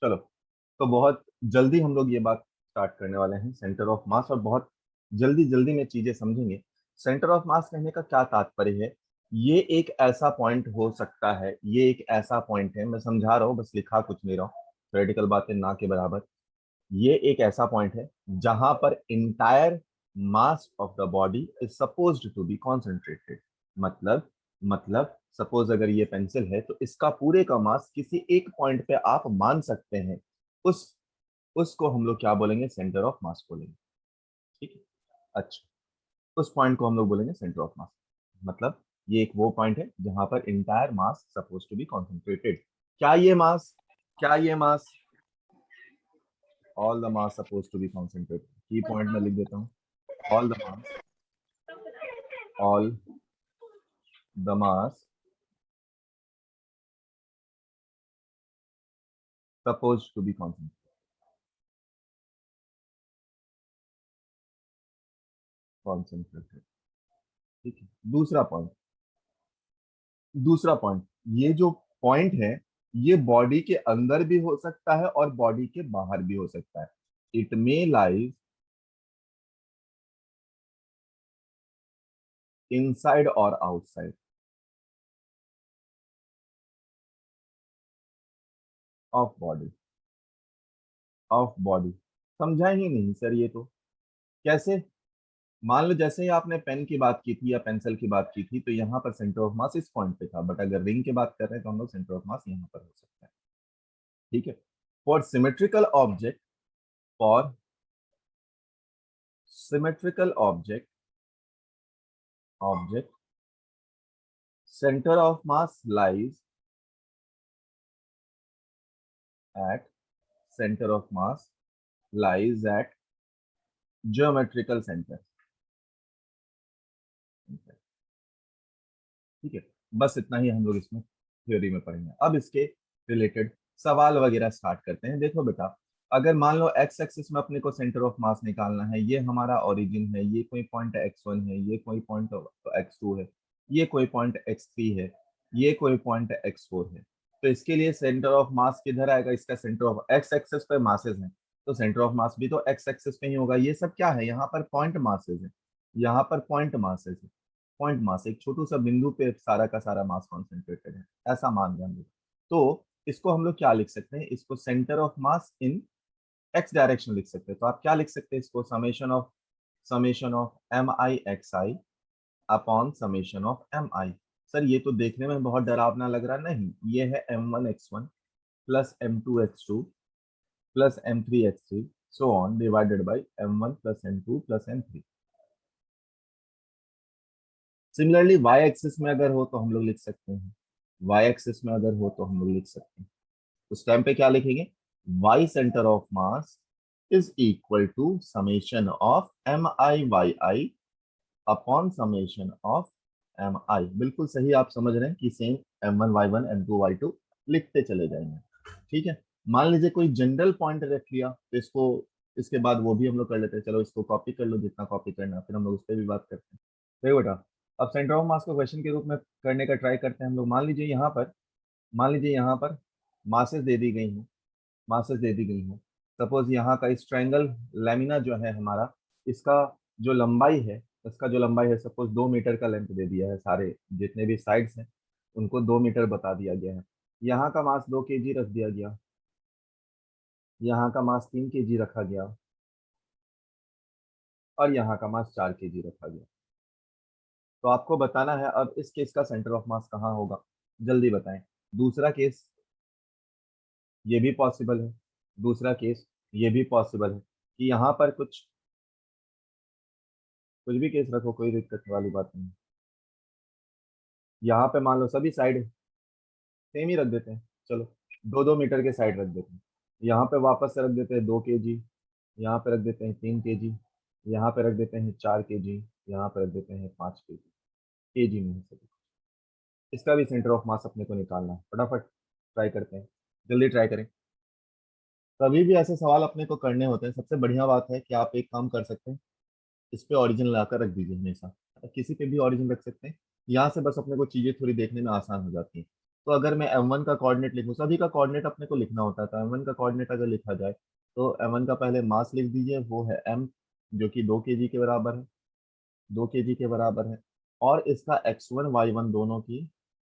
चलो, तो बहुत जल्दी हम लोग ये बात स्टार्ट करने वाले हैं सेंटर ऑफ मास, और बहुत जल्दी जल्दी में चीजें समझेंगे। सेंटर ऑफ मास कहने का क्या तात्पर्य है? ये एक ऐसा पॉइंट हो सकता है, ये एक ऐसा पॉइंट है, मैं समझा रहा हूँ, बस लिखा कुछ नहीं रहा हूँ, थ्योरेटिकल बातें ना के बराबर। ये एक ऐसा पॉइंट है जहां पर entire mass of the body is supposed to be concentrated. मतलब सपोज अगर ये पेंसिल है तो इसका पूरे का मास किसी एक पॉइंट पे आप मान सकते हैं, उस उसको हम लोग क्या बोलेंगे? सेंटर ऑफ मास बोलेंगे। ठीक है, अच्छा, उस पॉइंट को हम लोग बोलेंगे सेंटर ऑफ मास। मतलब ये एक वो पॉइंट है जहां पर entire mass suppose to be concentrated. क्या ये mass all the mass suppose to be concentrated. की पॉइंट में लिख देता हूँ, all the mass suppose to be concentrated. ठीक है, दूसरा पॉइंट, ये जो पॉइंट है, ये बॉडी के अंदर भी हो सकता है और बॉडी के बाहर भी हो सकता है। इट मे लाइज इनसाइड और आउटसाइड ऑफ बॉडी। समझा ही नहीं सर ये तो? कैसे? मान लो जैसे ही आपने पेन की बात की थी या पेंसिल की बात की थी, तो यहाँ पर सेंटर ऑफ मास इस पॉइंट पे था, बट अगर रिंग की बात कर रहे हैं तो हम लोग सेंटर ऑफ मास यहाँ पर हो सकता है। ठीक है, for symmetrical object for symmetrical object center of mass lies at center of mass lies at geometrical center। ठीक है, बस इतना ही हम लोग इसमें थ्योरी में पढ़ेंगे। अब इसके रिलेटेड सवाल वगैरह स्टार्ट करते हैं। देखो बेटा, अगर मान लो एक्स एक्सिस में अपने को सेंटर ऑफ मास निकालना है, ये हमारा ओरिजिन है, ये कोई पॉइंट x1 है, ये कोई पॉइंट x2 है, ये कोई पॉइंट x3 है, ये कोई पॉइंट x4 है। तो इसके लिए सेंटर ऑफ मास किधर आएगा? इसका सेंटर ऑफ एक्स एक्सिस पे मासेस हैं, तो सेंटर ऑफ मास भी तो एक्स एक्सिस पे ही होगा। ये सब क्या है? यहाँ पर पॉइंट मासेस है, यहाँ पर पॉइंट मासेस है। पॉइंट मास, एक छोटू सा बिंदु पे सारा का सारा मास कॉन्सेंट्रेटेड है, ऐसा मान रहे हम लोग। तो इसको हम लोग क्या लिख सकते हैं? इसको centre of mass in x direction लिख सकते हैं। तो आप क्या लिख सकते हैं इसको? Summation of M I X I upon summation of M I. Sir ये तो देखने में बहुत डरावना लग रहा, नहीं, ये है m1 x1 plus m2 x2 plus m3 x3 so on divided by m1 plus m2 plus m3। Similarly Y axis में अगर हो तो हम लोग लिख सकते हैं, वाई एक्सिस में अगर हो तो हम लोग लिख सकते हैं। उस टाइम पे क्या लिखेंगे? Y centre of mass is equal to summation of M I Y I upon summation of M I. बिल्कुल सही, आप समझ रहे हैं कि same m1 y1 m2 y2 लिखते चले जाएंगे। ठीक है, मान लीजिए कोई जनरल पॉइंट रख लिया, तो इसको इसके बाद वो भी हम लोग कर लेते हैं। चलो इसको कॉपी कर लो जितना कॉपी करना है, फिर हम लोग उस पर भी बात करते हैं। देखो बेटा, अब सेंटर ऑफ मास को क्वेश्चन के रूप में करने का ट्राई करते हैं हम लोग। मान लीजिए यहाँ पर मासेस दे दी गई हैं, मासेस दे दी गई हैं। सपोज यहाँ का इस ट्रायंगल लेमिना जो है हमारा, इसका जो लंबाई है, सपोज 2 मीटर का लेंथ दे दिया है, सारे जितने भी साइड्स हैं उनको 2 मीटर बता दिया गया है। यहाँ का मास 2 kg रख दिया गया, यहाँ का मास 3 kg रखा गया, और यहाँ का मास 4 kg रखा गया। तो आपको बताना है अब इस केस का सेंटर ऑफ मास कहाँ होगा, जल्दी बताएं। दूसरा केस ये भी पॉसिबल है, दूसरा केस ये भी पॉसिबल है कि यहाँ पर कुछ भी केस रखो, कोई दिक्कत वाली बात नहीं। यहाँ पे मान लो सभी साइड सेम ही रख देते हैं, चलो 2-2 मीटर के साइड रख देते हैं। यहाँ पे वापस से रख देते हैं 2 kg, यहाँ पे रख देते हैं 3 kg, यहाँ पे रख देते हैं 4 kg, यहाँ पे रख देते हैं 5 kg। केजी में है सभी। इसका भी सेंटर ऑफ मास अपने को निकालना है, फटाफट ट्राई करते हैं, जल्दी ट्राई करें। कभी भी ऐसे सवाल अपने को करने होते हैं, सबसे बढ़िया बात है कि आप एक काम कर सकते हैं, इस पे ऑरिजिन लाकर रख दीजिए हमेशा, किसी पे भी ऑरिजिन रख सकते हैं। यहाँ से बस अपने को चीजें थोड़ी देखने में आसान हो जाती हैं। तो अगर मैं m1 का कोऑर्डिनेट लिखूं, सभी का कोऑर्डिनेट अपने को लिखना होता है, तो m1 का कोऑर्डिनेट अगर लिखा जाए तो m1 का पहले मास लिख दीजिए, वो है m, जो कि 2 kg के बराबर है, 2 kg के बराबर है। और इसका x1 y1 दोनों की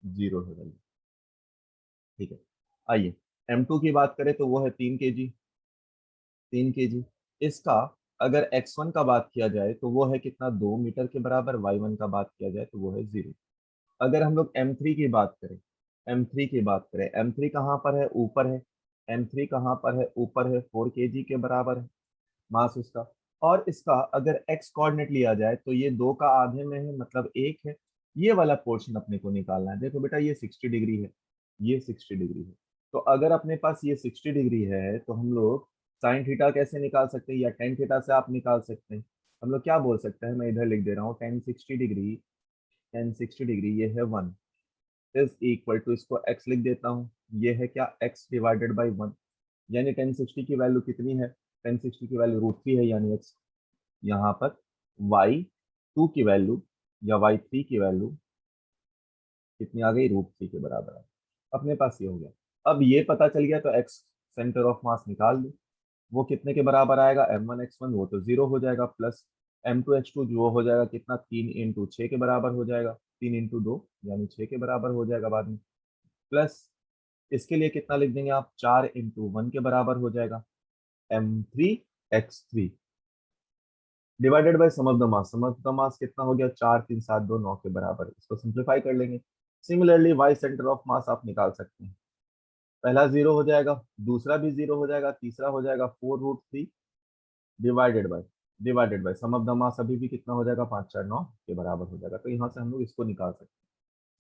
0 है वैल्यू। ठीक है, आइए m2 की बात करें तो वो है 3 kg, 3 kg। इसका अगर x1 का बात किया जाए तो वो है कितना, 2 मीटर के बराबर, y1 का बात किया जाए तो वो है 0। अगर हम लोग m3 की बात करें, m3 की बात करें, m3 कहाँ पर है, ऊपर है, m3 कहाँ पर है, ऊपर है, 4 kg के बराबर है मास उसका। और इसका अगर x कोऑर्डिनेट लिया जाए तो ये 2 का आधे में है, मतलब 1 है। ये वाला पोर्शन अपने को निकालना है। देखो बेटा, ये 60 डिग्री है, ये 60 डिग्री है। तो अगर अपने पास ये 60 डिग्री है तो हम लोग साइन थीटा कैसे निकाल सकते हैं, या टेन थीटा से आप निकाल सकते हैं। हम लोग क्या बोल सकते हैं, मैं इधर लिख दे रहा हूँ, टेन 60 डिग्री, टेन 60 डिग्री ये है 1, इज इक्वल टू, इसको x लिख देता हूँ, ये है क्या, x डिवाइडेड बाई 1। यानी 1060 की वैल्यू कितनी है, 1060 की वैल्यू √3 है, यानी x यहाँ पर y2 की वैल्यू या y3 की वैल्यू कितनी आ गई, √3 के बराबर है। अपने पास ये हो गया। अब ये पता चल गया तो x सेंटर ऑफ मास निकाल दो, वो कितने के बराबर आएगा, m1 x1 वो तो 0 हो जाएगा, प्लस m2 h2 जो हो जाएगा कितना, 3 × 6 के बराबर हो जाएगा, 3 × 2 यानी 6 के बराबर हो जाएगा बाद में, प्लस इसके लिए कितना लिख देंगे आप, 4 × 1 के बराबर हो जाएगा, m3x3 divided by sum of the mass. Sum of the mass कितना हो गया, 4 3 7 2 9 के बराबर। इसको सिंप्लीफाई कर लेंगे। Similarly Y centre of mass आप निकाल सकते हैं। पहला 0 हो जाएगा, दूसरा भी 0 हो जाएगा, तीसरा हो जाएगा 4 √3 divided by sum of the mass, अभी भी कितना हो जाएगा, 5 4 9 के बराबर हो जाएगा। तो यहाँ से हम लोग इसको निकाल सकते हैं।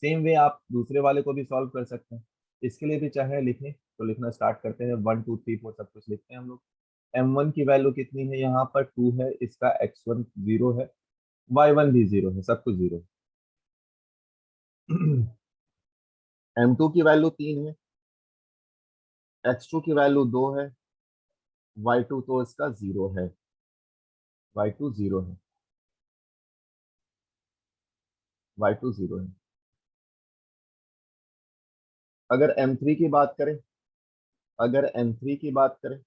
सेम वे आप दूसरे वाले को भी सॉल्व कर सकते हैं। इसके लिए भी चाहे लिखें तो लिखना स्टार्ट करते हैं, 1 2 3 4 सब कुछ लिखते हैं हम लोग। m1 की वैल्यू कितनी है, यहाँ पर 2 है, इसका x1 0 है, y1 भी 0 है, सब कुछ 0 है। m2 की वैल्यू 3 है, x2 की वैल्यू 2 है, y2 तो इसका 0 है, y2 0 है, y2 0 है। अगर m3 की बात करें, अगर m3 की बात करें,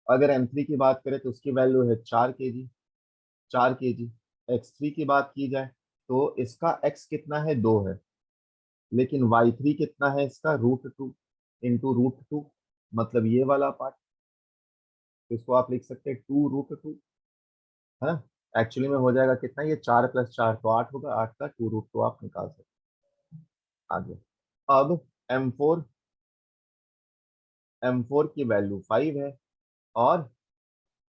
अगर m3 की बात करें तो उसकी वैल्यू है 4 kg, 4 kg। x3 की बात की जाए तो इसका x कितना है, 2 है, लेकिन y3 कितना है इसका, √2 इंटू √2, मतलब ये वाला पार्ट। तो इसको आप लिख सकते हैं 2 √2, है ना। एक्चुअली में हो जाएगा कितना, ये 4 + 4 तो 8 होगा, 8 का 2 √2 आप निकाल सकते हैं। आगे अब m4, m4 की वैल्यू 5 है, और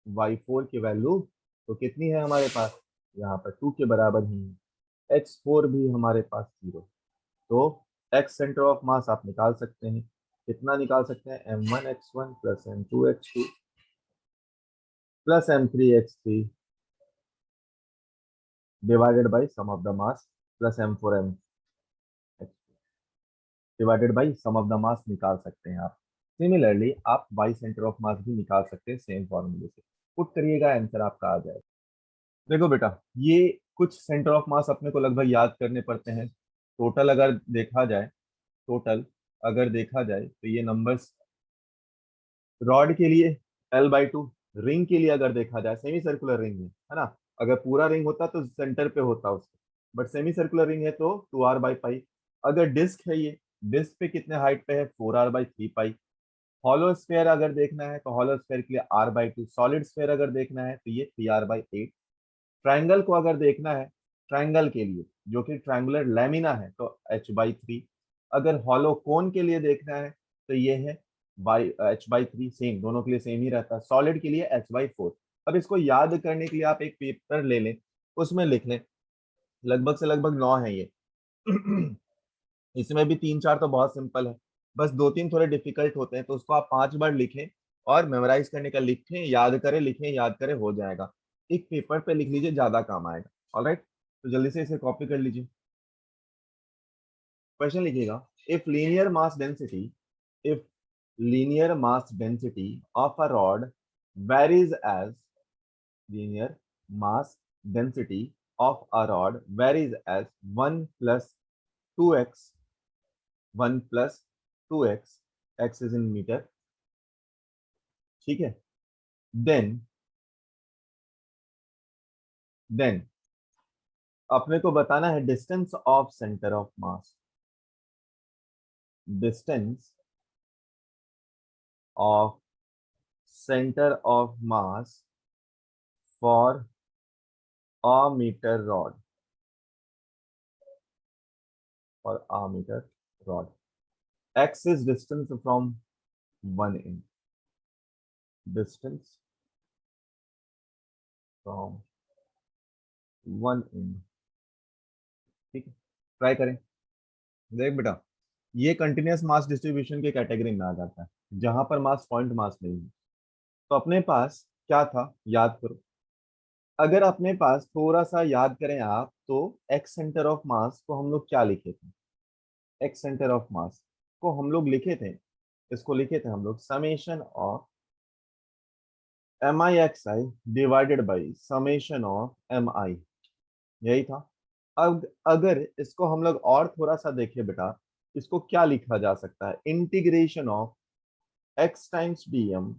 y4 की वैल्यू तो कितनी है हमारे पास, यहाँ पर 2 के बराबर ही है। x4 भी हमारे पास 0। तो x सेंटर ऑफ मास आप निकाल सकते हैं। कितना निकाल सकते हैं, m1 x1 plus m2 x2 plus m3 x3 divided by sum of the mass plus m4 divided by sum of the mass निकाल सकते हैं आप। सिमिलरली आप बाई सेंटर ऑफ मास भी निकाल सकते हैं सेम फॉर्मूले से। पुट करिएगा, आंसर आपका आ जाएगा। देखो बेटा, ये कुछ सेंटर ऑफ मास अपने को लगभग याद करने पड़ते हैं। टोटल अगर देखा जाए, टोटल अगर देखा जाए तो ये नंबर्स, रॉड के लिए L/2, रिंग के लिए अगर देखा जाए, सेमी सर्कुलर रिंग है ना। अगर पूरा रिंग होता तो सेंटर पे होता उसके, बट सेमी सर्कुलर रिंग है तो 2r/पाई। अगर डिस्क है, ये डिस्क पे कितने हाइट पे है, 4r/3 पाई। हॉलो स्फेयर अगर देखना है तो हॉलो स्फेयर के लिए r/2। सॉलिड स्फेयर अगर देखना है तो ये 3r/8। ट्राइंगल को अगर देखना है, ट्राइंगल के लिए जो कि ट्राइंगुलर लैमिना है तो h/3। अगर हॉलो कोन के लिए देखना है तो ये है बाई h/3। सेम, दोनों के लिए सेम ही रहता है। सॉलिड के लिए h/4। अब इसको याद करने के लिए आप एक पेपर ले लें, उसमें लिख लें, लगभग से लगभग 9 है ये। इसमें भी 3 4 तो बहुत सिंपल है, बस 2 3 थोड़े डिफिकल्ट होते हैं, तो उसको आप 5 बार लिखें और मेमोराइज करने का लिखें, याद करें, लिखें, याद करें, हो जाएगा। एक पेपर पे लिख लीजिए, ज्यादा काम आएगा। ऑलराइट, तो जल्दी से इसे कॉपी कर लीजिए। क्वेश्चन लिखिएगा, if linear mass density, if linear mass density of a rod varies as linear mass density of a rod varies as 1 + 2x 1 + 2x, x is in metre, ठीक है। देन अपने को बताना है distance of centre of mass, distance of centre of mass for a metre rod, for a metre rod, x is distance from 1 end, distance from 1 end, ठीक है। Try करें, देख बेटा, ये कंटिन्यूअस मास डिस्ट्रीब्यूशन के कैटेगरी में आ जाता है, जहां पर मास पॉइंट मास नहीं है। तो अपने पास क्या था, याद करो। अगर अपने पास थोड़ा सा याद करें आप, तो एक्स सेंटर ऑफ मास को हम लोग क्या लिखे थे, एक्स सेंटर ऑफ मास को हम लोग लिखे थे, इसको लिखे थे हम लोग summation of MIXI divided by summation of MI, यही था। अब अगर इसको हम लोग और थोड़ा सा देखें बेटा, इसको क्या लिखा जा सकता है, integration of x times dm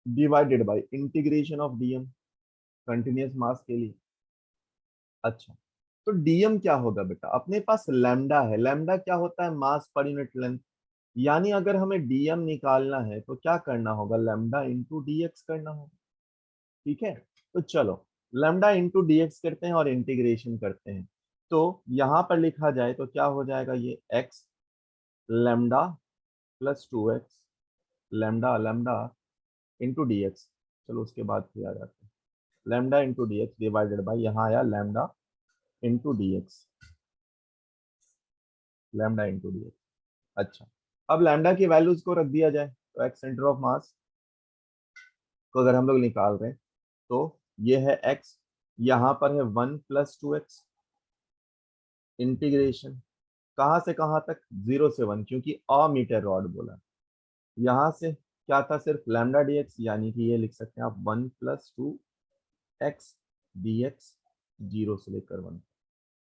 divided by integration of dm, continuous mass के लिए। अच्छा, तो dm क्या होगा बेटा, अपने पास लैम्डा है, लैम्डा क्या होता है, मास पर यूनिट लेंथ, यानी अगर हमें dm निकालना है तो क्या करना होगा, लैम्डा इंटू dx करना होगा, ठीक है। तो चलो लैम्डा इंटू dx करते हैं और इंटीग्रेशन करते हैं। तो यहां पर लिखा जाए तो क्या हो जाएगा, ये x lambda plus 2x lambda lambda into dx, चलो उसके बाद फिर आ जाते हैं, lambda into dx divided by, यहाँ आया lambda into dx, lambda into dx। अच्छा, अब लैम्डा की वैल्यूज को रख दिया जाए, तो एक्स सेंटर ऑफ मास को अगर हम लोग निकाल रहे हैं तो ये है x, यहाँ पर है 1 + 2x, इंटीग्रेशन कहाँ से कहाँ तक, 0 से 1, क्योंकि अ मीटर रॉड बोला, यहाँ से क्या था, सिर्फ लैम्डा dx, यानी कि ये लिख सकते हैं आप 1 + 2x dx, 0 से लेकर 1।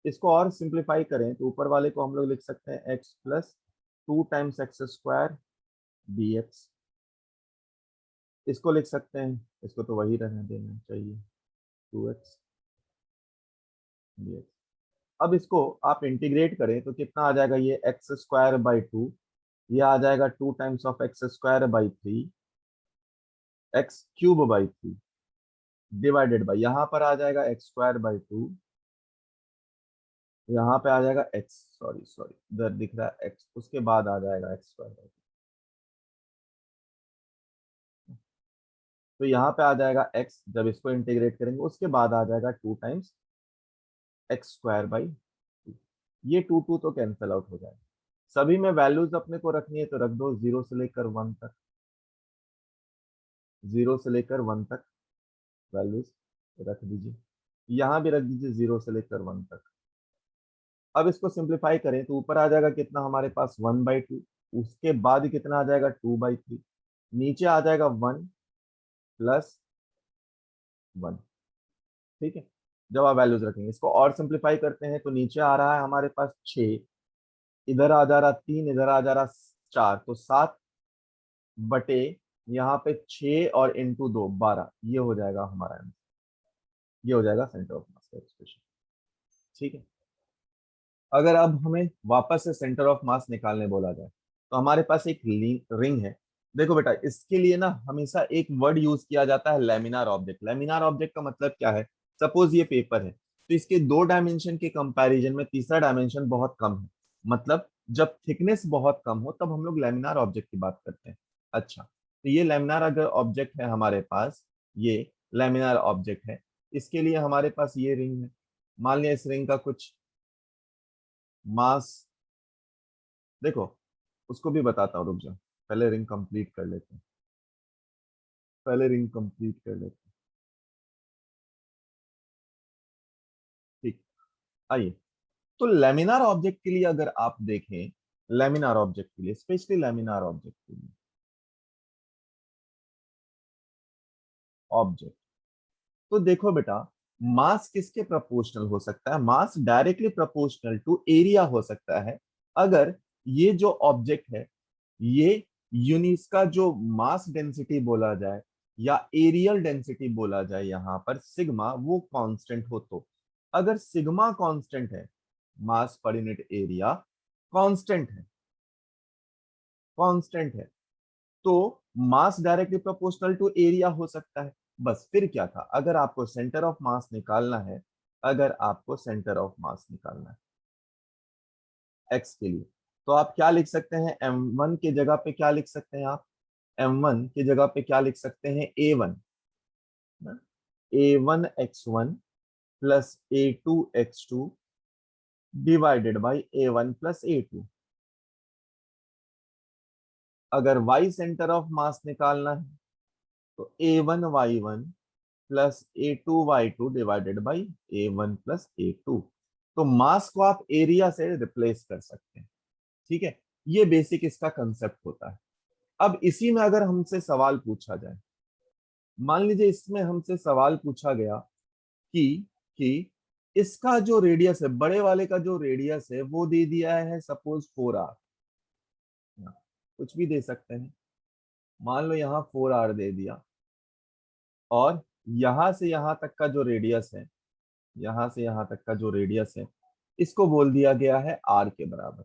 इसको और सिंप्लीफाई करें तो ऊपर वाले को हम लोग लिख सकते हैं x + 2 × x² dx, इसको लिख सकते हैं, इसको तो वही रहने देना चाहिए, 2x dx। अब इसको आप इंटीग्रेट करें तो कितना आ जाएगा, ये x² / 2, ये आ जाएगा 2 × x² / 3, x³ / 3 डिवाइडेड बाई, यहाँ पर आ जाएगा x² / 2, यहाँ पे आ जाएगा x, सॉरी सॉरी इधर दिख रहा है x, उसके बाद आ जाएगा x²/2, तो यहाँ पे आ जाएगा x, जब इसको इंटीग्रेट करेंगे उसके बाद आ जाएगा 2 × x²/2, ये 2 तो कैंसिल आउट हो जाएगा। सभी में वैल्यूज अपने को रखनी है तो रख दो, 0 से लेकर 1 तक, 0 से लेकर 1 तक वैल्यूज रख दीजिए, यहाँ भी रख दीजिए 0 से लेकर 1 तक। अब इसको सिंप्लीफाई करें तो ऊपर आ जाएगा कितना हमारे पास, 1/2, उसके बाद कितना आ जाएगा, 2/3, नीचे आ जाएगा 1 + 1, ठीक है। जब आप वैल्यूज रखेंगे, इसको और सिंप्लीफाई करते हैं तो नीचे आ रहा है हमारे पास 6, इधर आ जा रहा 3, इधर आ जा रहा 4, तो 7/, यहाँ पे 6 और इंटू 2 12, ये हो जाएगा हमारा आंसर, ये हो जाएगा सेंटर ऑफ मास का एक्सप्रेशन, ठीक है। अगर अब हमें वापस से सेंटर ऑफ मास निकालने बोला जाए तो हमारे पास एक रिंग है। देखो बेटा, इसके लिए ना हमेशा एक वर्ड यूज किया जाता है, लेमिनार ऑब्जेक्ट। लेमिनार ऑब्जेक्ट का मतलब क्या है, सपोज ये पेपर है तो इसके 2 डायमेंशन के कंपैरिजन में तीसरा डायमेंशन बहुत कम है, मतलब जब थिकनेस बहुत कम हो तब हम लोग लेमिनार ऑब्जेक्ट की बात करते हैं। अच्छा, तो ये लेमिनार अगर ऑब्जेक्ट है हमारे पास, ये लेमिनार ऑब्जेक्ट है, इसके लिए हमारे पास ये रिंग है। मान लिया इस रिंग का कुछ मास, देखो उसको भी बताता हूँ, रुक जाओ, पहले रिंग कंप्लीट कर लेते हैं, पहले रिंग कंप्लीट कर लेते हैं, ठीक। आइए, तो लेमिनार ऑब्जेक्ट के लिए अगर आप देखें, लेमिनार ऑब्जेक्ट के लिए, स्पेशली लेमिनार ऑब्जेक्ट के लिए, ऑब्जेक्ट, तो देखो बेटा, मास किसके प्रोपोर्शनल हो सकता है, मास डायरेक्टली प्रोपोर्शनल टू एरिया हो सकता है, अगर ये जो ऑब्जेक्ट है ये इसका जो मास डेंसिटी बोला जाए या एरियल डेंसिटी बोला जाए, यहाँ पर सिग्मा वो कांस्टेंट हो, तो अगर सिग्मा कांस्टेंट है, मास पर यूनिट एरिया कांस्टेंट है, तो मास डायरेक्टली प्रोपोर्शनल टू एरिया हो सकता है। बस फिर क्या था, अगर आपको सेंटर ऑफ मास निकालना है, एक्स के लिए, तो आप क्या लिख सकते हैं, m1 की जगह पे क्या लिख सकते हैं आप, m1 की जगह पे क्या लिख सकते हैं, a1 plus a2 divided by a1 plus a2। अगर y सेंटर ऑफ मास निकालना है तो a1 plus a2 divided by a1 plus a2। तो मास को आप एरिया से रिप्लेस कर सकते हैं, ठीक है। ये बेसिक इसका कंसेप्ट होता है। अब इसी में अगर हमसे सवाल पूछा जाए, मान लीजिए इसमें हमसे सवाल पूछा गया कि इसका जो रेडियस है, बड़े वाले का जो रेडियस है वो दे दिया है सपोज 4r, कुछ भी दे सकते हैं, मान लो यहाँ 4r दे दिया, और यहां से यहां तक का जो रेडियस है, यहां से यहां तक का जो रेडियस है, इसको बोल दिया गया है r के बराबर,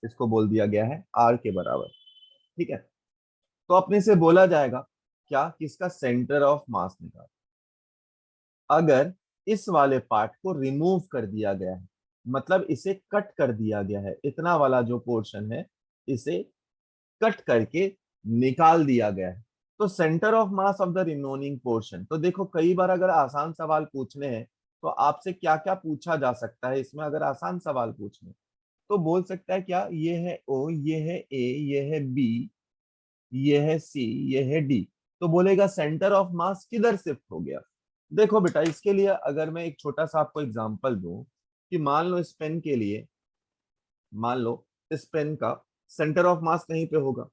इसको बोल दिया गया है r के बराबर, ठीक है। तो अपने से बोला जाएगा क्या, किसका सेंटर ऑफ मास निकाल। अगर इस वाले पार्ट को रिमूव कर दिया गया है, मतलब इसे कट कर दिया गया है, इतना वाला जो पोर्शन है इसे कट करके निकाल दिया गया है, तो centre of mass of the remaining portion. तो देखो कई बार अगर आसान सवाल पूछने हैं तो आपसे क्या क्या पूछा जा सकता है इसमें, अगर आसान सवाल पूछने तो बोल सकता है क्या, ये है ओ, ये है ए, ये है बी, ये है सी, ये है डी, तो बोलेगा सेंटर ऑफ मास किधर शिफ्ट हो गया। देखो बेटा, इसके लिए अगर मैं एक छोटा सा आपको एग्जांपल दूं कि मान लो इस पेन के लिए, मान लो इस पेन का सेंटर ऑफ मास कहीं पे होगा,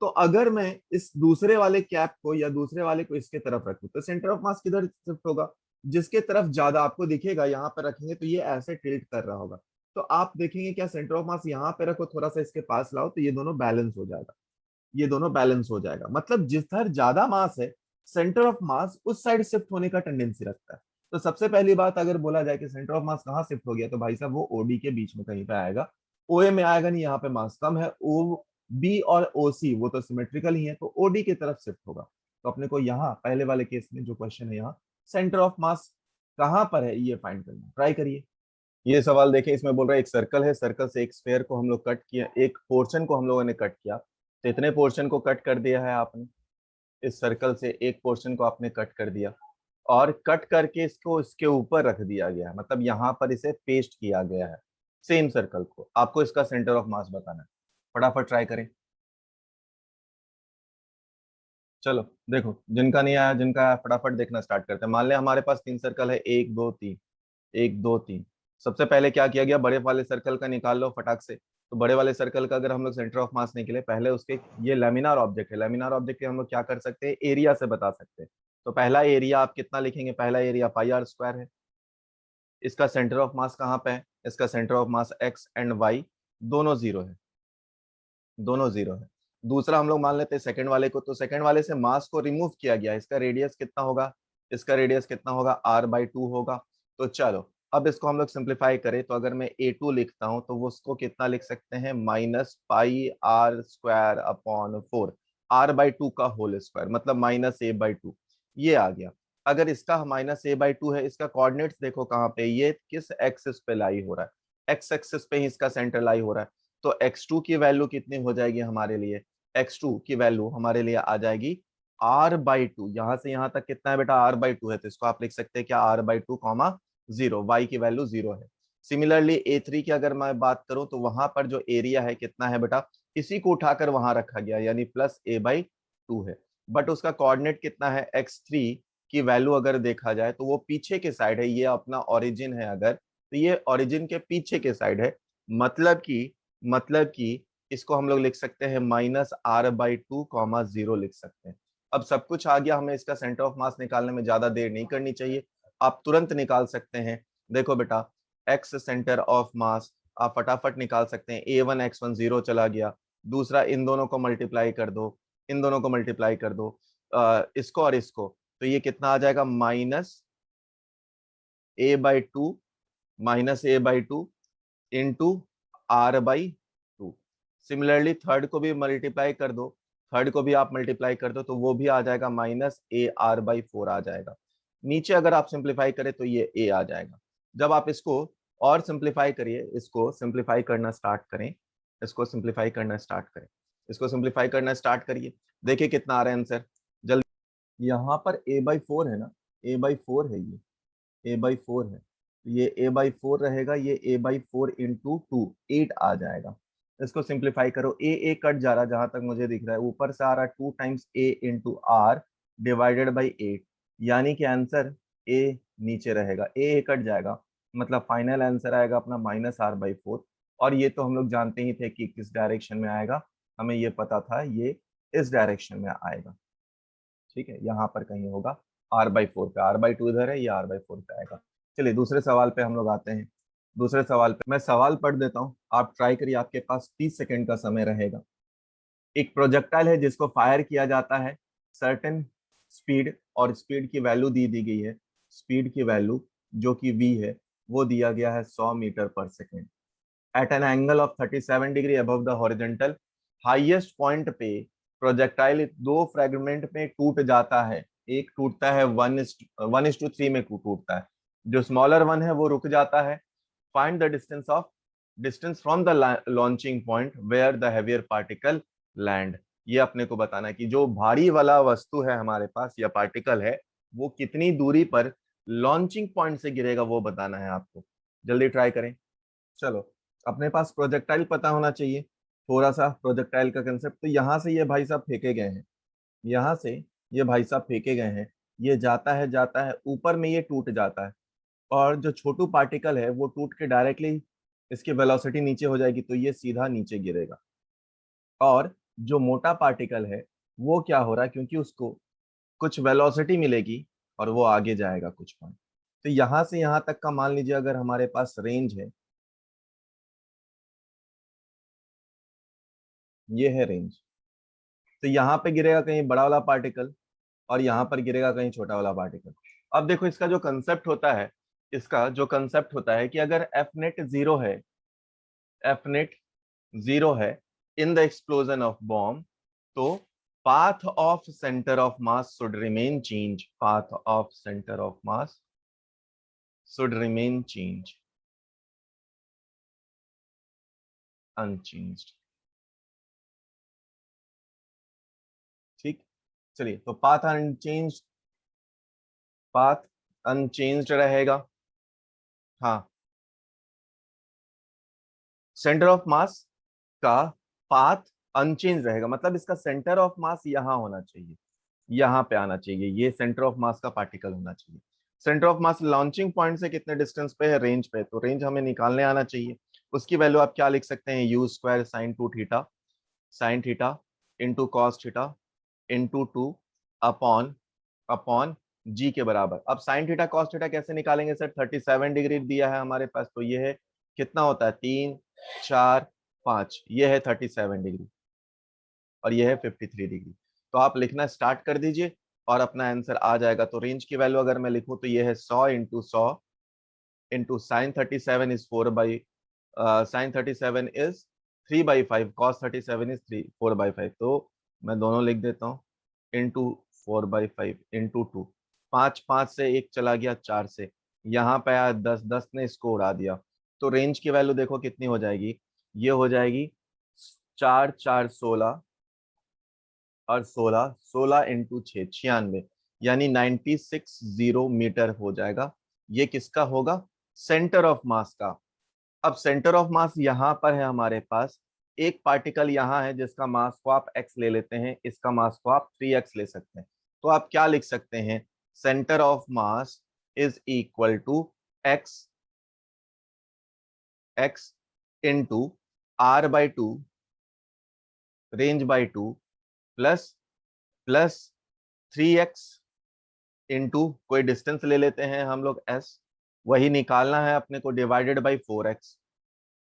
तो अगर मैं इस दूसरे वाले कैप को या दूसरे वाले को इसके तरफ रखूं तो सेंटर ऑफ मास किधर शिफ्ट होगा, जिसके तरफ ज्यादा आपको दिखेगा, यहाँ पर रखेंगे तो ये ऐसे टिल्ट कर रहा होगा, तो आप देखेंगे क्या, सेंटर ऑफ मास यहाँ पे रखो, थोड़ा सा इसके पास लाओ, तो ये दोनों बैलेंस हो जाएगा, ये दोनों बैलेंस हो जाएगा, मतलब जिधर ज्यादा मास है सेंटर ऑफ मास उस साइड शिफ्ट होने का टेंडेंसी रखता है। तो सबसे पहली बात अगर बोला जाए कि सेंटर ऑफ मास कहाँ शिफ्ट हो गया, तो भाई साहब वो ओडी के बीच में कहीं पे आएगा, ओए में आएगा नहीं, यहाँ पे मास कम है, ओ बी और ओ सी वो तो सिमेट्रिकल ही है, तो ओडी की तरफ शिफ्ट होगा। तो अपने को यहाँ पहले वाले केस में जो क्वेश्चन है, यहाँ सेंटर ऑफ मास कहाँ पर है ये फाइंड करना, ट्राई करिए। ये सवाल देखें, इसमें बोल रहा है एक सर्कल है, सर्कल से एक स्फेयर को हम लोग कट किया, एक पोर्शन को हम लोगों ने कट किया, तो इतने पोर्शन को कट कर दिया है आपने, इस सर्कल से एक पोर्शन को आपने कट कर दिया, और कट करके इसको इसके ऊपर रख दिया गया है, मतलब यहाँ पर इसे पेस्ट किया गया है सेम सर्कल को, आपको इसका सेंटर ऑफ मास बताना है, फटाफट ट्राई करें। चलो देखो, जिनका नहीं आया, जिनका आया फटाफट देखना स्टार्ट करते हैं। मान लें हमारे पास 3 सर्कल है, 1 2 3, 1 2 3। सबसे पहले क्या किया गया, बड़े वाले सर्कल का निकाल लो फटाक से। तो बड़े वाले सर्कल का अगर हम लोग सेंटर ऑफ मास निकले, पहले उसके, ये लेमिनार ऑब्जेक्ट है, लेमिनार ऑब्जेक्ट के हम लोग क्या कर सकते हैं, एरिया से बता सकते हैं। तो पहला एरिया आप कितना लिखेंगे, पहला एरिया πr² है। इसका सेंटर ऑफ मास कहाँ पे है, इसका centre of mass X and Y दोनों जीरो है, दोनों जीरो है। दूसरा हम लोग मान लेते हैं सेकंड वाले को, तो सेकंड वाले से मास को रिमूव किया गया, इसका रेडियस कितना होगा, इसका रेडियस कितना होगा, r/2 होगा। तो चलो अब इसको हम लोग सिंप्लीफाई करें, तो अगर मैं a2 लिखता हूं तो वो उसको कितना लिख सकते हैं, -πr² अपॉन 4, r/2 का होल स्क्वायर, मतलब -a/2, ये आ गया। अगर इसका -a/2 है, इसका कोऑर्डिनेट्स देखो कहाँ पे, ये किस एक्सिस पे लाई हो रहा है, एक्स एक्सिस पे ही इसका सेंटर लाई हो रहा है। तो x2 की वैल्यू कितनी हो जाएगी हमारे लिए, x2 की वैल्यू हमारे लिए आ जाएगी r/2, यहां से यहां तक कितना है बेटा, r/2 है, तो इसको आप लिख सकते हैं क्या, r/2, 0, y की वैल्यू 0 है। सिमिलरली a3 की अगर मैं बात करूं तो वहां पर जो एरिया है कितना है बेटा, इसी को उठाकर वहां रखा गया, यानी +a/2 है, बट उसका कोऑर्डिनेट कितना है, x3 की वैल्यू अगर देखा जाए तो वो पीछे के साइड है, ये अपना ओरिजिन है अगर, तो ये ओरिजिन के पीछे के साइड है, मतलब कि इसको हम लोग लिख सकते हैं -r/2, 0 लिख सकते हैं। अब सब कुछ आ गया, हमें इसका सेंटर ऑफ मास निकालने में ज्यादा देर नहीं करनी चाहिए, आप तुरंत निकाल सकते हैं। देखो बेटा, एक्स सेंटर ऑफ मास आप फटाफट निकाल सकते हैं। a1 x1 0 चला गया, दूसरा इन दोनों को मल्टीप्लाई कर दो, इन दोनों को मल्टीप्लाई कर दो, इसको और इसको, तो ये कितना आ जाएगा -a/2 -a/2 into r/2। Similarly third को भी मल्टीप्लाई कर दो, थर्ड को भी आप मल्टीप्लाई कर दो तो वो भी आ जाएगा -ar/4 आ जाएगा। नीचे अगर आप सिंप्लीफाई करें तो ये a आ जाएगा। जब आप इसको और सिंप्लीफाई करिए, इसको सिंप्लीफाई करना स्टार्ट करें, इसको सिंप्लीफाई करना स्टार्ट करें, इसको सिंप्लीफाई करना स्टार्ट करिए, देखिए कितना आ रहा है आंसर जल्दी। यहाँ पर a/4 है ना, a/4 है, ये a/4 है, ये a/4 रहेगा, ये a/4 इंटू 2 8 आ जाएगा। इसको सिंप्लीफाई करो, a कट जा रहा जहां तक मुझे दिख रहा है, ऊपर से आ रहा 2 times a into R divided by 8, यानी कि आंसर a नीचे रहेगा, a कट जाएगा, मतलब फाइनल आंसर आएगा अपना -r/4। और ये तो हम लोग जानते ही थे कि किस डायरेक्शन में आएगा, हमें ये पता था ये इस डायरेक्शन में आएगा। ठीक है, यहाँ पर कहीं होगा r/4 पे, r/2 इधर है, ये r/4 पे आएगा। चलिए दूसरे सवाल पे हम लोग आते हैं। दूसरे सवाल पे मैं सवाल पढ़ देता हूँ, आप ट्राई करिए, आपके पास 30 सेकंड का समय रहेगा। एक प्रोजेक्टाइल है जिसको फायर किया जाता है, सर्टेन स्पीड, और स्पीड की वैल्यू दी गई है, स्पीड की वैल्यू जो कि v है वो दिया गया है 100 मीटर पर second at an angle of 37 degree above the horizontal. Highest point पे प्रोजेक्टाइल दो फ्रेगमेंट में टूट जाता है, एक टूटता है 1:3 में टूटता है, जो स्मॉलर वन है वो रुक जाता है। Find the distance from the launching point where the heavier particle land. ये अपने को बताना है कि जो भारी वाला वस्तु है हमारे पास या पार्टिकल है वो कितनी दूरी पर लॉन्चिंग पॉइंट से गिरेगा, वो बताना है आपको। जल्दी ट्राई करें। चलो, अपने पास प्रोजेक्टाइल पता होना चाहिए, थोड़ा सा प्रोजेक्टाइल का कंसेप्ट। तो यहाँ से ये भाई साहब फेंके गए हैं, यहाँ से ये भाई साहब फेंके गए हैं, ये जाता है ऊपर में, ये टूट जाता है, और जो छोटू पार्टिकल है वो टूट के डायरेक्टली इसकी वेलोसिटी नीचे हो जाएगी, तो ये सीधा नीचे गिरेगा। और जो मोटा पार्टिकल है वो क्या हो रहा है, क्योंकि उसको कुछ वेलोसिटी मिलेगी और वो आगे जाएगा कुछ पॉइंट। तो यहाँ से यहाँ तक का मान लीजिए अगर हमारे पास रेंज है, ये है रेंज, तो यहाँ पे गिरेगा कहीं बड़ा वाला पार्टिकल और यहाँ पर गिरेगा कहीं छोटा वाला पार्टिकल। अब देखो इसका जो कंसेप्ट होता है, इसका जो कंसेप्ट होता है कि अगर एफ नेट जीरो है, एफ नेट जीरो है in the explosion of bomb, तो path of center of mass should remain change, path of center of mass should remain change unchanged। ठीक, चलिए, तो पाथ अनचेंज्ड रहेगा। हाँ, सेंटर ऑफ मास का path unchange रहेगा, मतलब इसका सेंटर ऑफ मास यहाँ होना चाहिए, यहाँ पे आना चाहिए, ये सेंटर ऑफ मास का पार्टिकल होना चाहिए। Centre of mass launching point से कितने डिस्टेंस पे है, रेंज पे, तो रेंज हमें निकालने आना चाहिए। उसकी वैल्यू आप क्या लिख सकते हैं, u² sin theta into cos theta into 2 upon upon G के बराबर। अब साइन थीटा कॉस थीटा कैसे निकालेंगे सर, 37 डिग्री दिया है हमारे पास, तो ये है कितना होता है 3 4 5, ये है 37 डिग्री और ये है 53 डिग्री। तो आप लिखना स्टार्ट कर दीजिए और अपना आंसर आ जाएगा। तो रेंज की वैल्यू अगर मैं लिखूं तो ये है 100 into 100 into sine 37 is 4/, sine 37 is 3/5, cos 37 is 4/5, तो मैं दोनों लिख देता हूँ, इंटू 4/5 इंटू 2, 5 5 से 1 चला गया 4 से, यहाँ पे आया 10, 10 ने इसको उड़ा दिया। तो रेंज की वैल्यू देखो कितनी हो जाएगी, ये हो जाएगी 4 4 16 और 16 16 इंटू 6 96, यानी 960 मीटर हो जाएगा। ये किसका होगा, सेंटर ऑफ मास का। अब सेंटर ऑफ मास यहाँ पर है हमारे पास, एक पार्टिकल यहाँ है जिसका मास को आप x ले लेते हैं, इसका मास को आप 3x ले सकते हैं। तो आप क्या लिख सकते हैं, centre of mass is equal to x x इंटू r/2 रेंज/2 प्लस प्लस 3x इंटू कोई डिस्टेंस ले लेते हैं हम लोग s, वही निकालना है अपने को, डिवाइडेड बाई 4x,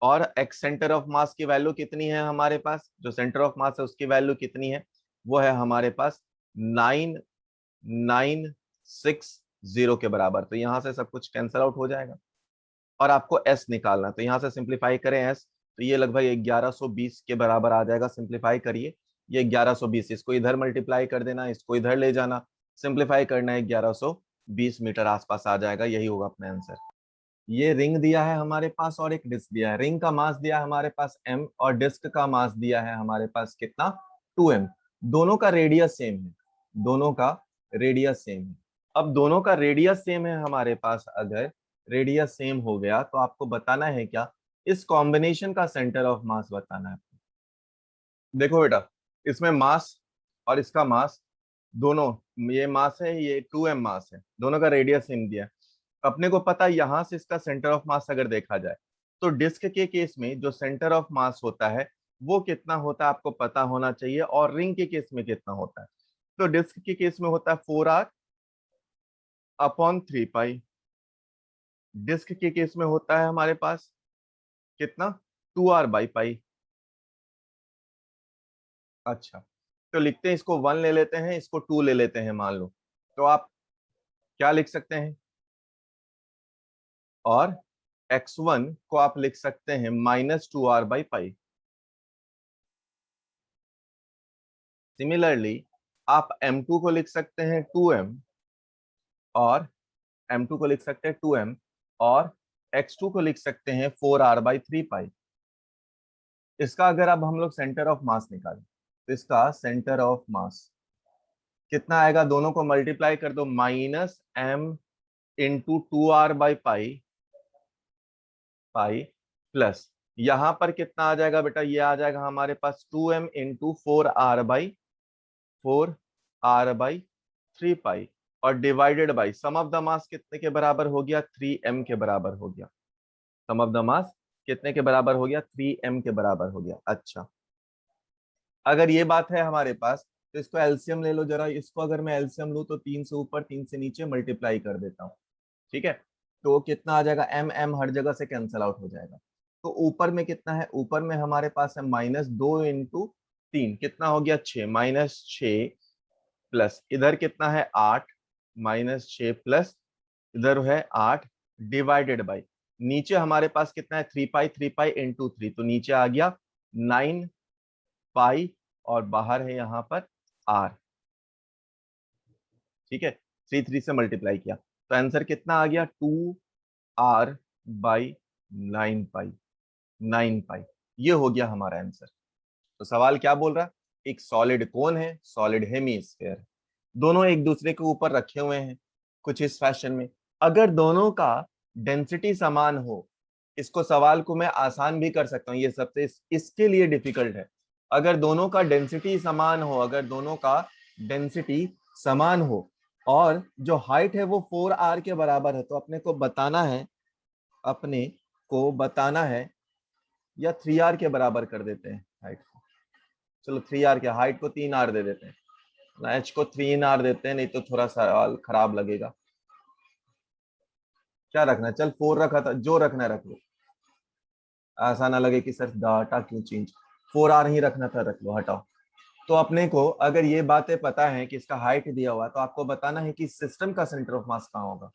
और एक्स सेंटर ऑफ मास की वैल्यू कितनी है हमारे पास, जो सेंटर ऑफ मास है उसकी वैल्यू कितनी है, वो है हमारे पास 9960 के बराबर। तो यहां से सब कुछ कैंसिल आउट हो जाएगा और आपको एस निकालना है। तो यहां से सिंप्लीफाई करें एस, तो ये लगभग 1120 के बराबर आ जाएगा। सिंप्लीफाई करिए, ये 1120, इसको इधर मल्टीप्लाई कर देना, इसको इधर ले जाना, सिंप्लीफाई करना है, 1120 मीटर आसपास आ जाएगा। यही होगा अपना आंसर। ये रिंग दिया है हमारे पास और एक डिस्क दिया है। रिंग का मास दिया है हमारे पास m और डिस्क का मास दिया है हमारे पास कितना, 2m। दोनों का रेडियस सेम है, दोनों का रेडियस सेम है। अब दोनों का रेडियस सेम है हमारे पास, अगर रेडियस सेम हो गया तो आपको बताना है क्या, इस कॉम्बिनेशन का सेंटर ऑफ मास बताना है। देखो बेटा, इसमें मास और इसका मास दोनों, ये मास है, ये 2m मास है, दोनों का रेडियस सेम दिया है। अपने को पता है यहां से इसका सेंटर ऑफ मास अगर देखा जाए तो डिस्क के केस में जो सेंटर ऑफ मास होता है वो कितना होता है आपको पता होना चाहिए, और रिंग के केस में कितना होता है। तो डिस्क के केस में होता है 4r/3π, डिस्क के केस में होता है हमारे पास कितना, 2r/π। अच्छा, तो लिखते हैं, इसको 1 ले लेते हैं, इसको 2 ले लेते हैं मान लो। तो आप क्या लिख सकते हैं, और x1 को आप लिख सकते हैं -2r/π। सिमिलरली आप m2 को लिख सकते हैं 2m, और m2 को लिख सकते हैं 2m, और x2 को लिख सकते हैं 4r/3π। इसका अगर अब हम लोग सेंटर ऑफ मास निकालें तो इसका सेंटर ऑफ मास कितना आएगा, दोनों को मल्टीप्लाई कर दो, -m × 2r/π प्लस यहां पर कितना आ जाएगा बेटा, ये आ जाएगा हमारे पास 2m × 4r/3π, और divided by sum of the mass कितने के बराबर हो गया, 3m के बराबर हो गया। सम ऑफ द मास कितने के बराबर हो गया, 3m के बराबर हो गया। अच्छा, अगर ये बात है हमारे पास तो इसको एलसीएम ले लो जरा। इसको अगर मैं एलसीएम लूं तो 3 से ऊपर 3 से नीचे मल्टीप्लाई कर देता हूँ, ठीक है। तो कितना आ जाएगा, एम एम हर जगह से कैंसिल आउट हो जाएगा। तो ऊपर में कितना है, ऊपर में हमारे पास है -2 × 3, कितना हो गया 6, -6 प्लस इधर कितना है 8, -6 प्लस इधर है 8, डिवाइडेड बाई नीचे हमारे पास कितना है 3π, 3π × 3, तो नीचे आ गया 9π, और बाहर है यहाँ पर r, ठीक है। 3 3 से मल्टीप्लाई किया तो आंसर कितना आ गया, 2r/9π, 9π। ये हो गया हमारा आंसर। तो सवाल क्या बोल रहा है, एक सॉलिड कौन है, सॉलिड हेमीस्फेयर, दोनों एक दूसरे के ऊपर रखे हुए हैं कुछ इस फैशन में। अगर दोनों का डेंसिटी समान हो, इसको सवाल को मैं आसान भी कर सकता हूं, ये सबसे इसके लिए डिफिकल्ट है। अगर दोनों का डेंसिटी समान हो, अगर दोनों का डेंसिटी समान हो और जो हाइट है वो 4r के बराबर है, तो अपने को बताना है, अपने को बताना है, या 3r के बराबर कर देते हैं हाइट को। चलो 3r के, हाइट को 3r दे देते हैं, एच को 3r देते हैं, नहीं तो थोड़ा सवाल खराब लगेगा। क्या रखना है, चल 4 रखा था, जो रखना है रख लो, ऐसा ना लगे कि सर डाटा क्यों चेंज, 4r ही रखना था, रख लो, हटाओ। तो अपने को अगर ये बातें पता है कि इसका हाइट दिया हुआ है, तो आपको बताना है कि सिस्टम का सेंटर ऑफ मास कहाँ होगा।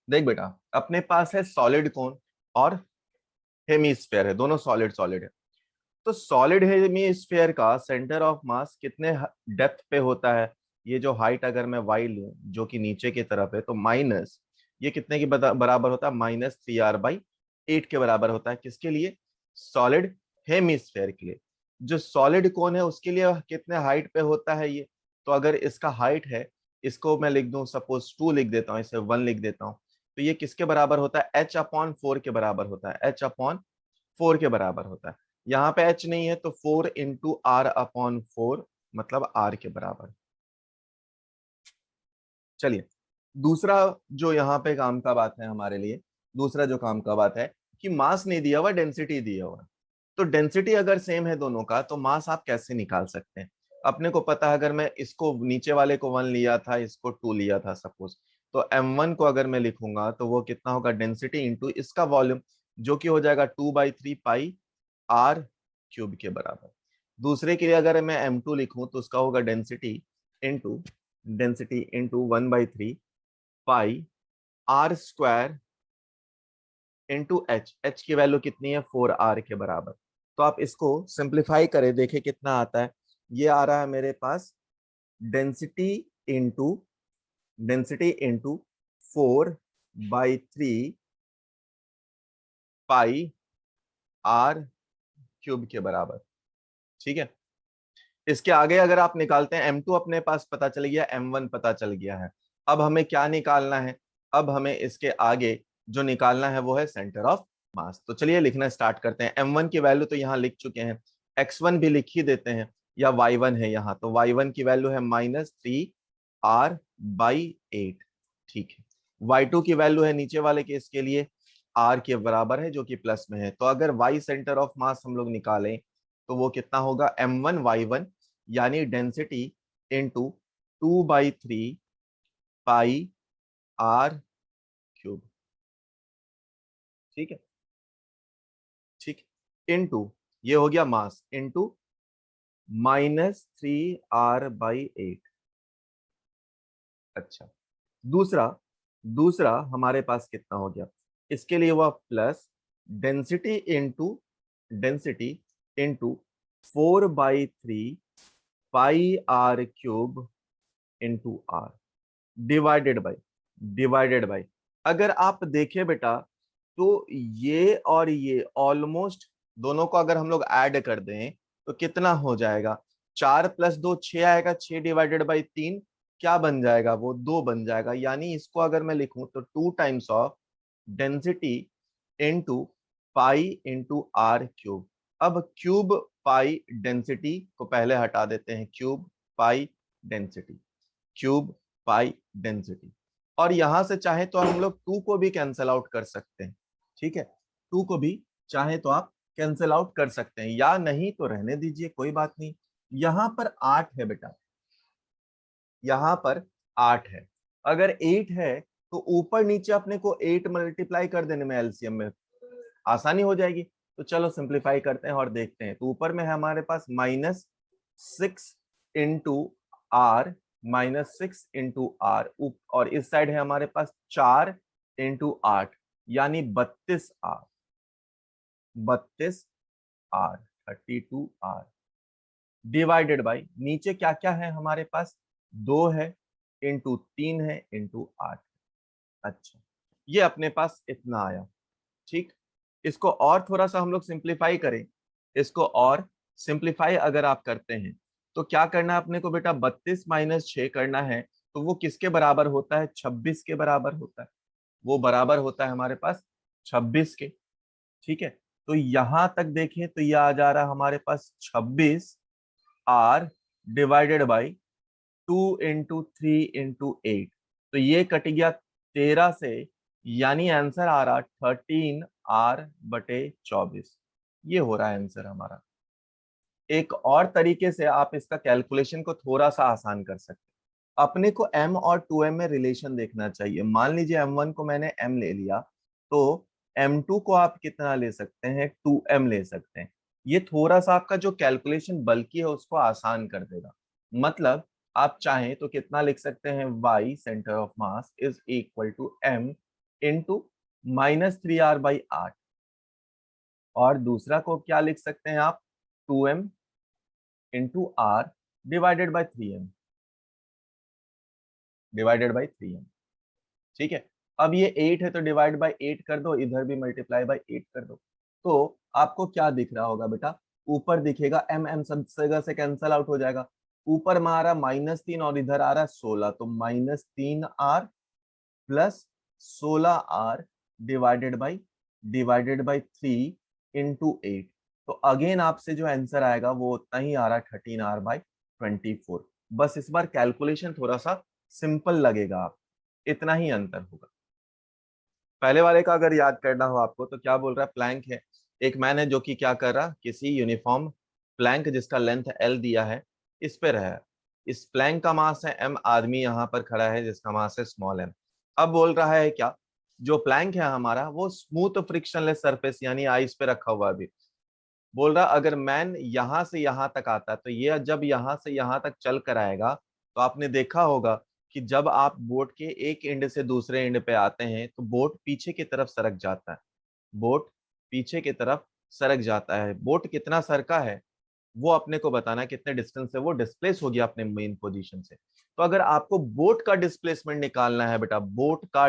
देख बेटा, अपने पास है सॉलिड कोन और हेमीस्फेयर है, दोनों सॉलिड सॉलिड है। तो सॉलिड हेमीस्फेयर का सेंटर ऑफ मास कितने डेप्थ पे होता है, ये जो हाइट अगर मैं वाई लूं जो कि नीचे की तरफ है, तो माइनस ये कितने के बराबर होता है, -3r/8 के बराबर होता है। किसके लिए, सॉलिड हेमीस्फेयर के लिए। जो सॉलिड कोन है उसके लिए कितने हाइट पे होता है ये, तो अगर इसका हाइट है, इसको मैं लिख दूं सपोज 2 लिख देता हूं, इसे 1 लिख देता हूं, तो ये किसके बराबर होता है, h/4 के बराबर होता है, h/4 के बराबर होता है। यहाँ पे h नहीं है तो 4 × r/4, मतलब r के बराबर। चलिए, दूसरा जो यहाँ पे काम का बात है हमारे लिए, दूसरा जो काम का बात है कि मास नहीं दिया हुआ, डेंसिटी दिया हुआ। तो डेंसिटी अगर सेम है दोनों का, तो मास आप कैसे निकाल सकते हैं। अपने को पता है, अगर मैं इसको नीचे वाले को 1 लिया था, इसको 2 लिया था सपोज, तो m1 को अगर मैं लिखूंगा तो वो कितना होगा, डेंसिटी इंटू इसका वॉल्यूम। जो कि हो जाएगा 2/3 पाई आर क्यूब के बराबर। दूसरे के लिए अगर मैं m2 लिखूं तो उसका होगा density into 1/3 pi R square into H की वैल्यू कितनी है 4r के बराबर। तो आप इसको सिंप्लीफाई करें, देखें कितना आता है। ये आ रहा है मेरे पास density into density into 4/3 pi R cube के बराबर। ठीक है, इसके आगे अगर आप निकालते हैं m2 अपने पास पता चल गया, m1 पता चल गया है। अब हमें क्या निकालना है? अब हमें इसके आगे जो निकालना है वो है सेंटर ऑफ मास। तो चलिए लिखना स्टार्ट करते हैं। m1 की वैल्यू तो यहाँ लिख चुके हैं, x1 भी लिख ही देते हैं, या y1 है यहाँ, तो y1 की वैल्यू है -3r/8। ठीक है, y2 की वैल्यू है नीचे वाले केस के लिए r के बराबर है, जो कि प्लस में है। तो अगर y सेंटर ऑफ मास हम लोग निकालें तो वो कितना होगा, m1y1 यानी density into 2/3 pi R cube. ठीक है, ठीक, इंटू ये हो गया मास इंटू -3r/8। अच्छा, दूसरा दूसरा हमारे पास कितना हो गया, इसके लिए हुआ plus density into 4/3 pi R cube into R divided by. अगर आप देखें बेटा तो ये और ये ऑलमोस्ट दोनों को अगर हम लोग ऐड कर दें तो कितना हो जाएगा, 4 + 2 6 आएगा, 6/3 क्या बन जाएगा, वो 2 बन जाएगा। यानी इसको अगर मैं लिखूं तो 2 times of density into pi into R cube. अब क्यूब पाई डेंसिटी को पहले हटा देते हैं, क्यूब पाई डेंसिटी, और यहां से चाहे तो हम लोग 2 को भी कैंसिल आउट कर सकते हैं। ठीक है, 2 को भी चाहे तो आप कैंसिल आउट कर सकते हैं, या नहीं तो रहने दीजिए, कोई बात नहीं। यहां पर 8 है बेटा, यहां पर 8 है। अगर 8 है तो ऊपर नीचे अपने को 8 मल्टीप्लाई कर देने में एलसीएम में आसानी हो जाएगी। तो चलो सिंप्लीफाई करते हैं और देखते हैं। तो ऊपर में है हमारे पास -6 इंटू आर, -6 इंटू आर, और इस साइड है हमारे पास 4 इंटू 8 यानी 32r, 32r डिवाइडेड बाई नीचे क्या क्या है हमारे पास, 2 है इंटू 3 है इंटू 8। अच्छा, ये अपने पास इतना आया। ठीक, इसको और थोड़ा सा हम लोग सिंप्लीफाई करें। इसको और सिंप्लीफाई अगर आप करते हैं तो क्या करना है अपने को बेटा, 32 - 6 करना है। तो वो किसके बराबर होता है, 26 के बराबर होता है। वो बराबर होता है हमारे पास 26 के। ठीक है, तो यहां तक देखें तो यह आ जा रहा है हमारे पास 26r डिवाइडेड बाई 2 × 3 × 8। तो ये कट गया 13 से, यानी आंसर आ रहा 13r/24। ये हो रहा है आंसर हमारा। एक और तरीके से आप इसका कैलकुलेशन को थोड़ा सा आसान कर सकते हैं। अपने को m और 2m में रिलेशन देखना चाहिए। मान लीजिए m1 को मैंने m ले लिया, तो m2 को आप कितना ले सकते हैं, 2m ले सकते हैं। ये थोड़ा सा आपका जो कैलकुलेशन बल्कि है उसको आसान कर देगा। मतलब आप चाहें तो कितना लिख सकते हैं, y centre of mass is equal to m into -3r/8, और दूसरा को क्या लिख सकते हैं आप, 2m into R divided by 3m। ठीक है, अब ये 8 है तो डिवाइड बाई 8 कर दो, इधर भी मल्टीप्लाई बाई 8 कर दो। तो आपको क्या दिख रहा होगा बेटा, ऊपर दिखेगा m सब जगह से कैंसल आउट हो जाएगा। ऊपर में आ रहा -3 और इधर आ रहा 16, तो -3r plus 16r divided by 3 × 8। तो अगेन आपसे जो आंसर आएगा वो उतना ही आ रहा 13r/24। बस इस बार कैलकुलेशन थोड़ा सा सिंपल लगेगा, आप इतना ही अंतर होगा। पहले वाले का अगर याद करना हो आपको तो क्या बोल रहा है, प्लैंक है। एक मैन है जो कि क्या कर रहा, किसी यूनिफॉर्म प्लैंक जिसका लेंथ एल दिया है इस पे रहा है। इस प्लैंक का मास है m, आदमी यहाँ पर खड़ा है जिसका मास है स्मॉल m। अब बोल रहा है क्या, जो प्लैंक है हमारा वो स्मूथ फ्रिक्शनलेस सरफेस यानी आइस पे रखा हुआ है। बोल रहा अगर मैन यहां से यहां तक आता है तो ये जब यहां से यहां तक चल कर आएगा तो आपने देखा होगा कि जब आप बोट के एक एंड से दूसरे एंड पे आते हैं तो बोट पीछे की तरफ सरक जाता है। बोट पीछे की तरफ सरक जाता है। बोट कितना सरका है वो अपने को बताना है, कितने डिस्टेंस से वो डिस्प्लेस हो गया अपने मेन पोजीशन से। तो अगर आपको बोट का डिस्प्लेसमेंट निकालना है बेटा, बोट का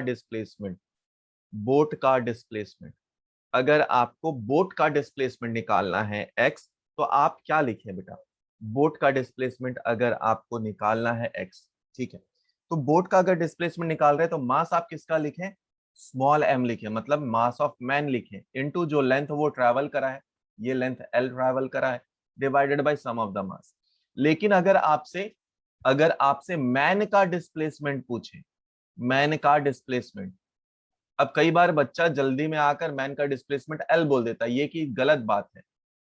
डिस्प्लेसमेंट अगर आपको बोट का डिस्प्लेसमेंट निकालना है x, तो आप क्या लिखें बेटा? बोट का डिस्प्लेसमेंट अगर आपको निकालना है x, ठीक है, तो बोट का अगर डिस्प्लेसमेंट निकाल रहे हैं तो मास आप किसका लिखें? स्मॉल m लिखें, मतलब मास ऑफ मैन लिखें, इनटू जो लेंथ वो ट्रैवल करा है, ये लेंथ l ट्रैवल करा है, divided by sum of the mass. लेकिन अगर आपसे मैन का डिस्प्लेसमेंट पूछे, मैन का डिस्प्लेसमेंट, अब कई बार बच्चा जल्दी में आकर मैन का डिस्प्लेसमेंट एल बोल देता है, ये की गलत बात है।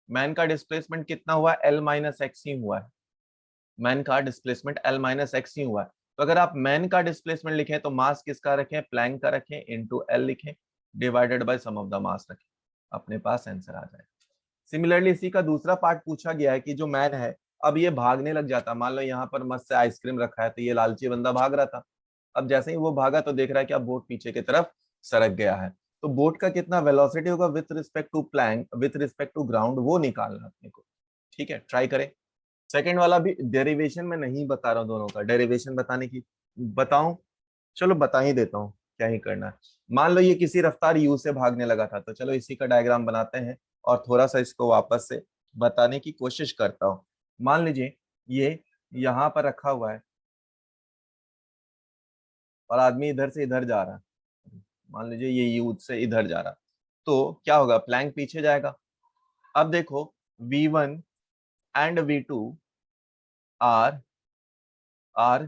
मैन का डिस्प्लेसमेंट कितना हुआ? एल माइनस एक्स ही हुआ है। मैन का डिस्प्लेसमेंट एल माइनस एक्स ही हुआ है। तो अगर आप मैन का डिस्प्लेसमेंट लिखें तो मास किसका रखें? प्लैंक का रखें, इनटू एल लिखें, divided by sum of the mass रखें, अपने पास आंसर आ जाए। सिमिलरली इसी का दूसरा पार्ट पूछा गया है कि जो मैन है अब ये भागने लग जाता, मान लो यहाँ पर मस्त से आइसक्रीम रखा है तो ये लालची बंदा भाग रहा था। अब जैसे ही वो भागा तो देख रहा है कि अब बोट पीछे की तरफ सरक गया है। तो बोट का कितना वेलोसिटी होगा with respect to plank, with respect to ground, वो निकालना अपने को। ठीक है, ट्राई करें। सेकेंड वाला भी डेरिवेशन में नहीं बता रहा हूँ, दोनों का डेरिवेशन बताने की बताऊं? चलो बता ही देता हूँ, क्या ही करना है। मान लो ये किसी रफ्तार u से भागने लगा था, तो चलो इसी का डायग्राम बनाते हैं और थोड़ा सा इसको वापस से बताने की कोशिश करता हूँ। मान लीजिए ये यहाँ पर रखा हुआ है और आदमी इधर से इधर जा रहा है। मान लीजिए ये यू से इधर जा रहा, तो क्या होगा? प्लैंक पीछे जाएगा। अब देखो v1 and v2 are are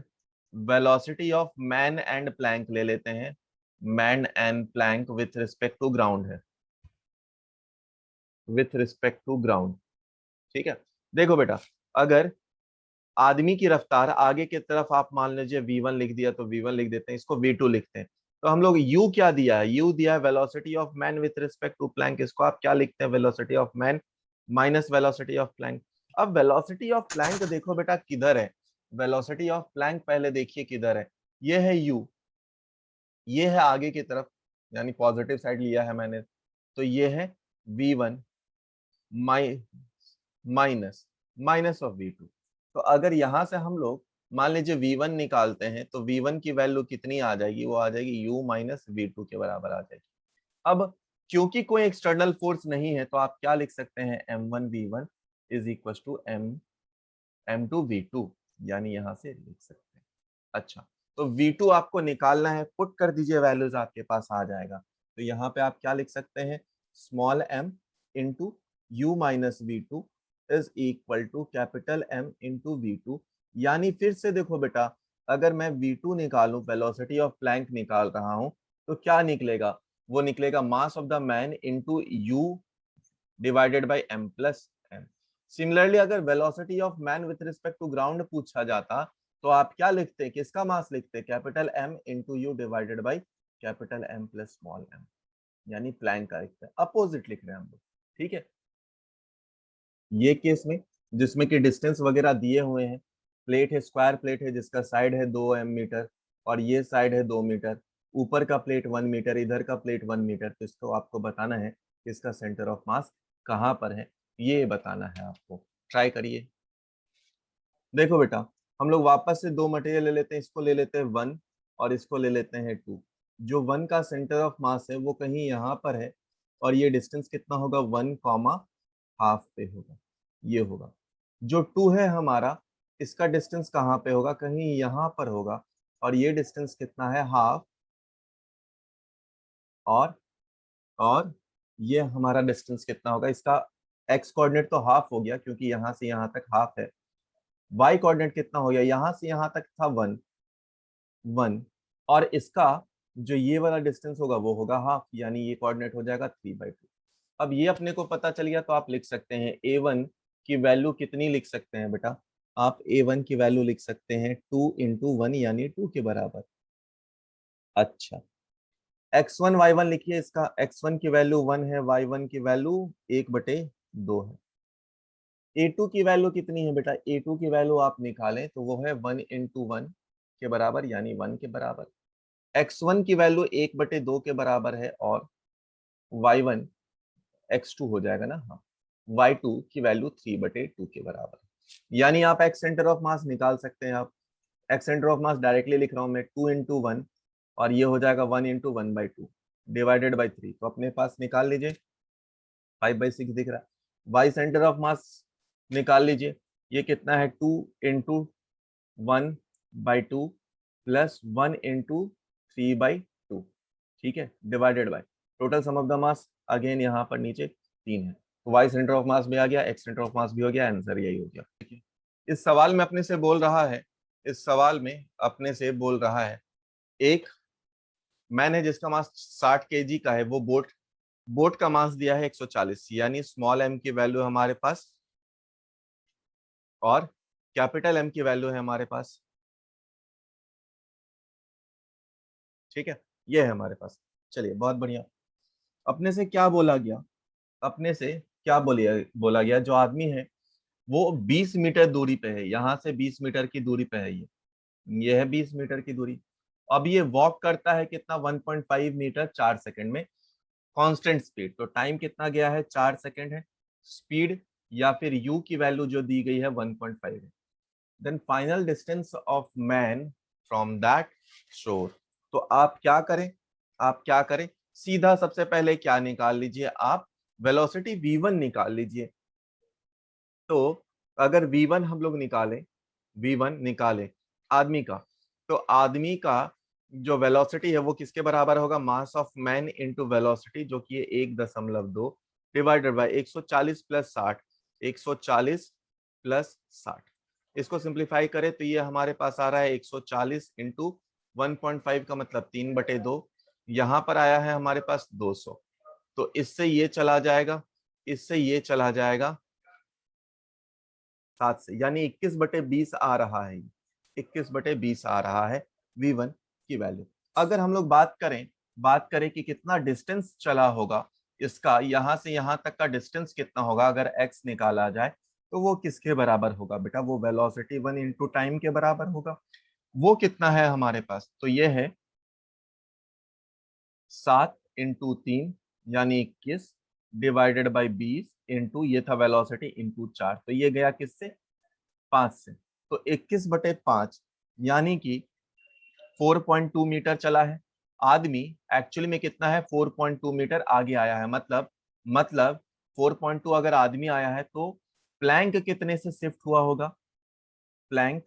velocity of man and plank ले लेते हैं। Man and plank with respect to ground है, विथ रिस्पेक्ट टू ग्राउंड। ठीक है, देखो बेटा, अगर आदमी की रफ्तार आगे की तरफ आप मान लीजिए v1 लिख दिया तो v1 लिख देते हैं, इसको v2 लिखते हैं। तो हम लोग u क्या दिया है? u दिया है velocity of man with respect to plank, इसको आप क्या लिखते हैं? Velocity of man minus velocity of plank. अब वेलोसिटी ऑफ प्लैंक देखो बेटा किधर है? वेलोसिटी ऑफ प्लैंक पहले देखिए किधर है। ये है u, ये है आगे की तरफ, यानी पॉजिटिव साइड लिया है मैंने, तो ये है v1 my minus minus of v2। तो अगर यहां से हम लोग मान लीजिए v1 निकालते हैं तो v1 की वैल्यू कितनी आ जाएगी? वो आ जाएगी u माइनस v2 के बराबर आ जाएगी। अब क्योंकि कोई एक्सटर्नल फोर्स नहीं है तो आप क्या लिख सकते हैं? m1 v1 is equal to m2 v2, यानी यहां से लिख सकते हैं। अच्छा, तो v2 आपको निकालना है, पुट कर दीजिए, वैल्यूज आपके पास आ जाएगा। तो यहाँ पे आप क्या लिख सकते हैं? Small m into U minus V two is equal to capital M into V two. यानी फिर से देखो बेटा, अगर मैं v2 निकालूं, वेलोसिटी ऑफ प्लैंक निकाल रहा हूं, तो क्या निकलेगा? वो निकलेगा mass of the man into U divided by m plus m। Similarly अगर velocity of man with respect to ground पूछा जाता तो आप क्या लिखते? किसका मास लिखते? Capital M into U divided by capital M plus small m, यानी प्लैंक का लिखते हैं, अपोजिट लिख रहे हैं हम लोग। ठीक है, ये केस में जिसमें कि डिस्टेंस वगैरह दिए हुए हैं, प्लेट है, स्क्वायर प्लेट है जिसका साइड है 2 m मीटर और ये साइड है 2 मीटर, ऊपर का प्लेट 1 मीटर, इधर का प्लेट 1 मीटर, तो इसको आपको बताना है कि इसका सेंटर ऑफ मास कहाँ पर है, ये बताना है आपको। ट्राई करिए। देखो बेटा, हम लोग वापस से दो मटेरियल ले लेते हैं, इसको ले लेते हैं 1 और इसको ले लेते हैं 2। जो 1 का सेंटर ऑफ मास है वो कहीं यहाँ पर है और ये डिस्टेंस कितना होगा? 1,5 पे होगा, ये होगा। जो 2 है हमारा, इसका डिस्टेंस कहाँ पे होगा? कहीं यहाँ पर होगा और ये डिस्टेंस कितना है? हाफ। और और ये हमारा डिस्टेंस कितना होगा? इसका एक्स कोऑर्डिनेट तो हाफ हो गया क्योंकि यहाँ से यहाँ तक हाफ है। वाई कोऑर्डिनेट कितना हो गया? यहाँ से यहाँ तक था 1 और इसका जो ये वाला डिस्टेंस होगा वो होगा हाफ, यानी ये कोऑर्डिनेट हो जाएगा 3/2। अब ये अपने को पता चल गया तो आप लिख सकते हैं a1 की वैल्यू कितनी लिख सकते हैं बेटा? आप a1 की वैल्यू लिख सकते हैं 2 इंटू 1 यानी 2 के बराबर। अच्छा, x1 y1 लिखिए, इसका x1 की वैल्यू 1 है, y1 की वैल्यू 1/2 है। a2 की वैल्यू कितनी है बेटा? a2 की वैल्यू आप निकालें तो वो है 1 × 1 के बराबर, यानी 1 के बराबर। x1 की वैल्यू 1/2 के बराबर है और y1 x2 हो जाएगा ना, हाँ। y2 की वैल्यू 3/2 के बराबर, यानी आप x सेंटर ऑफ मास निकाल सकते हैं। आप x centre of mass directly लिख रहा हूं मैं, 2 × 1 और ये हो जाएगा 1 × 1/2 डिवाइडेड बाई 3, तो अपने पास निकाल लीजिए 5/6 दिख रहा है। y सेंटर ऑफ मास निकाल लीजिए, ये कितना है? 2 × 1/2 प्लस 1 × 3/2, ठीक है, divided by total sum of the mass, again यहाँ पर नीचे 3 है, तो y सेंटर ऑफ मास भी आ गया, x सेंटर ऑफ मास भी हो गया, आंसर यही हो गया। देखिए इस सवाल में अपने से बोल रहा है, इस सवाल में अपने से बोल रहा है, एक मैन है जिसका मास 60 kg का है, वो बोट बोट का मास दिया है 140, यानी स्मॉल m की वैल्यू हमारे पास और कैपिटल M की वैल्यू है हमारे पास, ठीक है, ये है हमारे पास। चलिए बहुत बढ़िया। अपने से क्या बोला गया? अपने से क्या बोला गया? जो आदमी है वो 20 मीटर दूरी पे है, यहां से 20 मीटर की दूरी पे है, ये है 20 मीटर की दूरी। अब ये वॉक करता है कितना? 1.5 मीटर 4 सेकंड में, कांस्टेंट स्पीड। तो टाइम कितना गया है? 4 सेकंड है। स्पीड या फिर यू की वैल्यू जो दी गई है 1.5 है। Then final distance of man from that shore. तो आप क्या करें? आप क्या करें? सीधा सबसे पहले क्या निकाल लीजिए आप? वेलोसिटी v1 निकाल लीजिए। तो अगर v1 हम लोग निकालें, v1 निकालें आदमी का, तो आदमी का जो वेलोसिटी है वो किसके बराबर होगा? मास ऑफ मैन इनटू वेलोसिटी, जो कि 1.2 डिवाइडेड बाय 140 प्लस 60, 140 प्लस 60। इसको सिंप्लीफाई करें तो ये हमारे पास आ रहा है 140 इंटू 1.5 का मतलब 3/2, यहां पर आया है हमारे पास 200। तो इससे ये चला जाएगा, इससे ये चला जाएगा 7 से, यानी 21/20 आ रहा है, 21/20 आ रहा है v1 की वैल्यू। अगर हम लोग बात करें कि कितना डिस्टेंस चला होगा इसका, यहां से यहां तक का डिस्टेंस कितना होगा अगर x निकाला जाए, तो वो किसके बराबर होगा बेटा? वो वेलोसिटी 1 इंटू टाइम के बराबर होगा। वो कितना है हमारे पास? तो ये है 7 इंटू 3 यानी 21 डिवाइडेड बाई 20 इंटू ये था वेलोसिटी इंटू 4, तो ये गया किससे? 5 से। तो 21/5 यानी कि 4.2 मीटर चला है। आदमी एक्चुअली में कितना है? 4.2 मीटर आगे आया है, मतलब 4.2 अगर आदमी आया है तो प्लैंक कितने से शिफ्ट हुआ होगा? प्लैंक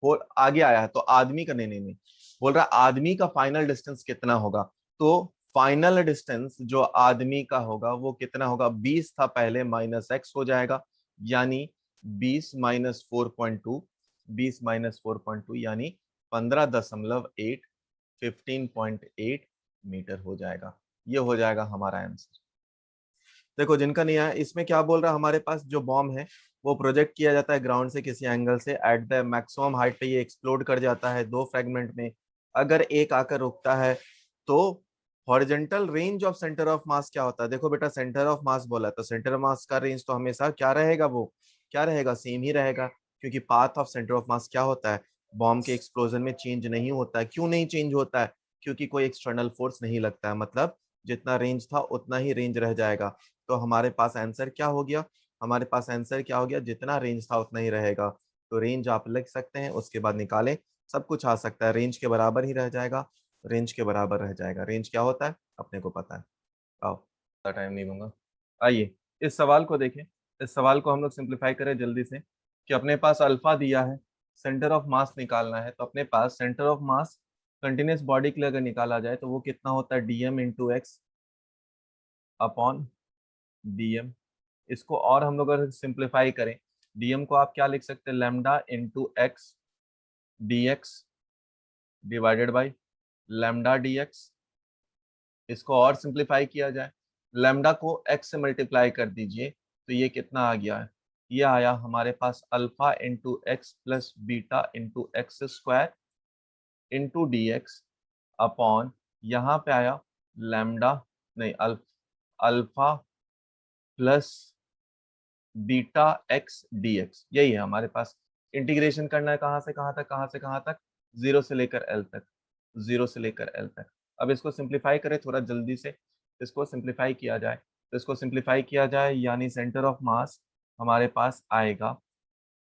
और आगे आया है तो आदमी का, नहीं बोल रहा आदमी का फाइनल डिस्टेंस कितना होगा? तो फाइनल डिस्टेंस जो आदमी का होगा वो कितना होगा? 20 था पहले, माइनस एक्स हो जाएगा, यानी 20 माइनस 4.2, 20 माइनस 4.2 यानी 15.8, 15.8 मीटर हो जाएगा। ये हो जाएगा हमारा आंसर। देखो जिनका नहीं आया, इसमें क्या बोल रहा है? हमारे पास जो बॉम्ब है वो प्रोजेक्ट किया जाता है ग्राउंड से किसी एंगल से, एट द मैक्सिमम हाइट पे ये एक्सप्लोड कर जाता है 2 फ्रेगमेंट में। अगर एक आकर रुकता है तो horizontal range of centre of मास क्या होता है? देखो बेटा सेंटर ऑफ मास बोला है, तो सेंटर ऑफ मास का रेंज तो हमेशा क्या रहेगा? वो क्या रहेगा? सेम ही रहेगा, क्योंकि पाथ ऑफ सेंटर ऑफ मास क्या होता है? बॉम्ब के एक्सप्लोजन में चेंज नहीं होता है। क्यों नहीं चेंज होता है? क्योंकि कोई एक्सटर्नल फोर्स नहीं लगता है, मतलब जितना रेंज था उतना ही रेंज रह जाएगा। तो हमारे पास आंसर क्या हो गया? हमारे पास आंसर क्या हो गया? जितना रेंज था उतना ही रहेगा। तो रेंज आप लिख सकते हैं, उसके बाद निकालें, सब कुछ आ सकता है, रेंज के बराबर ही रह जाएगा, रेंज के बराबर रह जाएगा। रेंज क्या होता है अपने को पता है। आओ, टाइम नहीं लूंगा। आइए इस सवाल को देखें, इस सवाल को हम लोग सिंप्लीफाई करें जल्दी से, कि अपने पास अल्फा दिया है, सेंटर ऑफ मास निकालना है, तो अपने पास centre of mass continuous body के लिए अगर निकाला जाए तो वो कितना होता है? DM into x upon DM. इसको और हम लोग अगर सिंप्लीफाई करें, डीएम को आप क्या लिख सकते हैं? Lambda into X DX divided by lambda DX. इसको और सिंप्लीफाई किया जाए, लैम्डा को एक्स से मल्टीप्लाई कर दीजिए, तो ये कितना आ गया है? ये आया हमारे पास alpha into X plus beta into X square into D X upon यहाँ पे आया लैम्डा, नहीं alpha plus beta X D X, यही है हमारे पास। इंटीग्रेशन करना है कहाँ से कहाँ तक, कहाँ से कहाँ तक, जीरो से लेकर एल तक, जीरो से लेकर एल तक। अब इसको सिंप्लीफाई करें थोड़ा जल्दी से, इसको सिंप्लीफाई किया जाए, तो इसको सिंप्लीफाई किया जाए यानी सेंटर ऑफ मास हमारे पास आएगा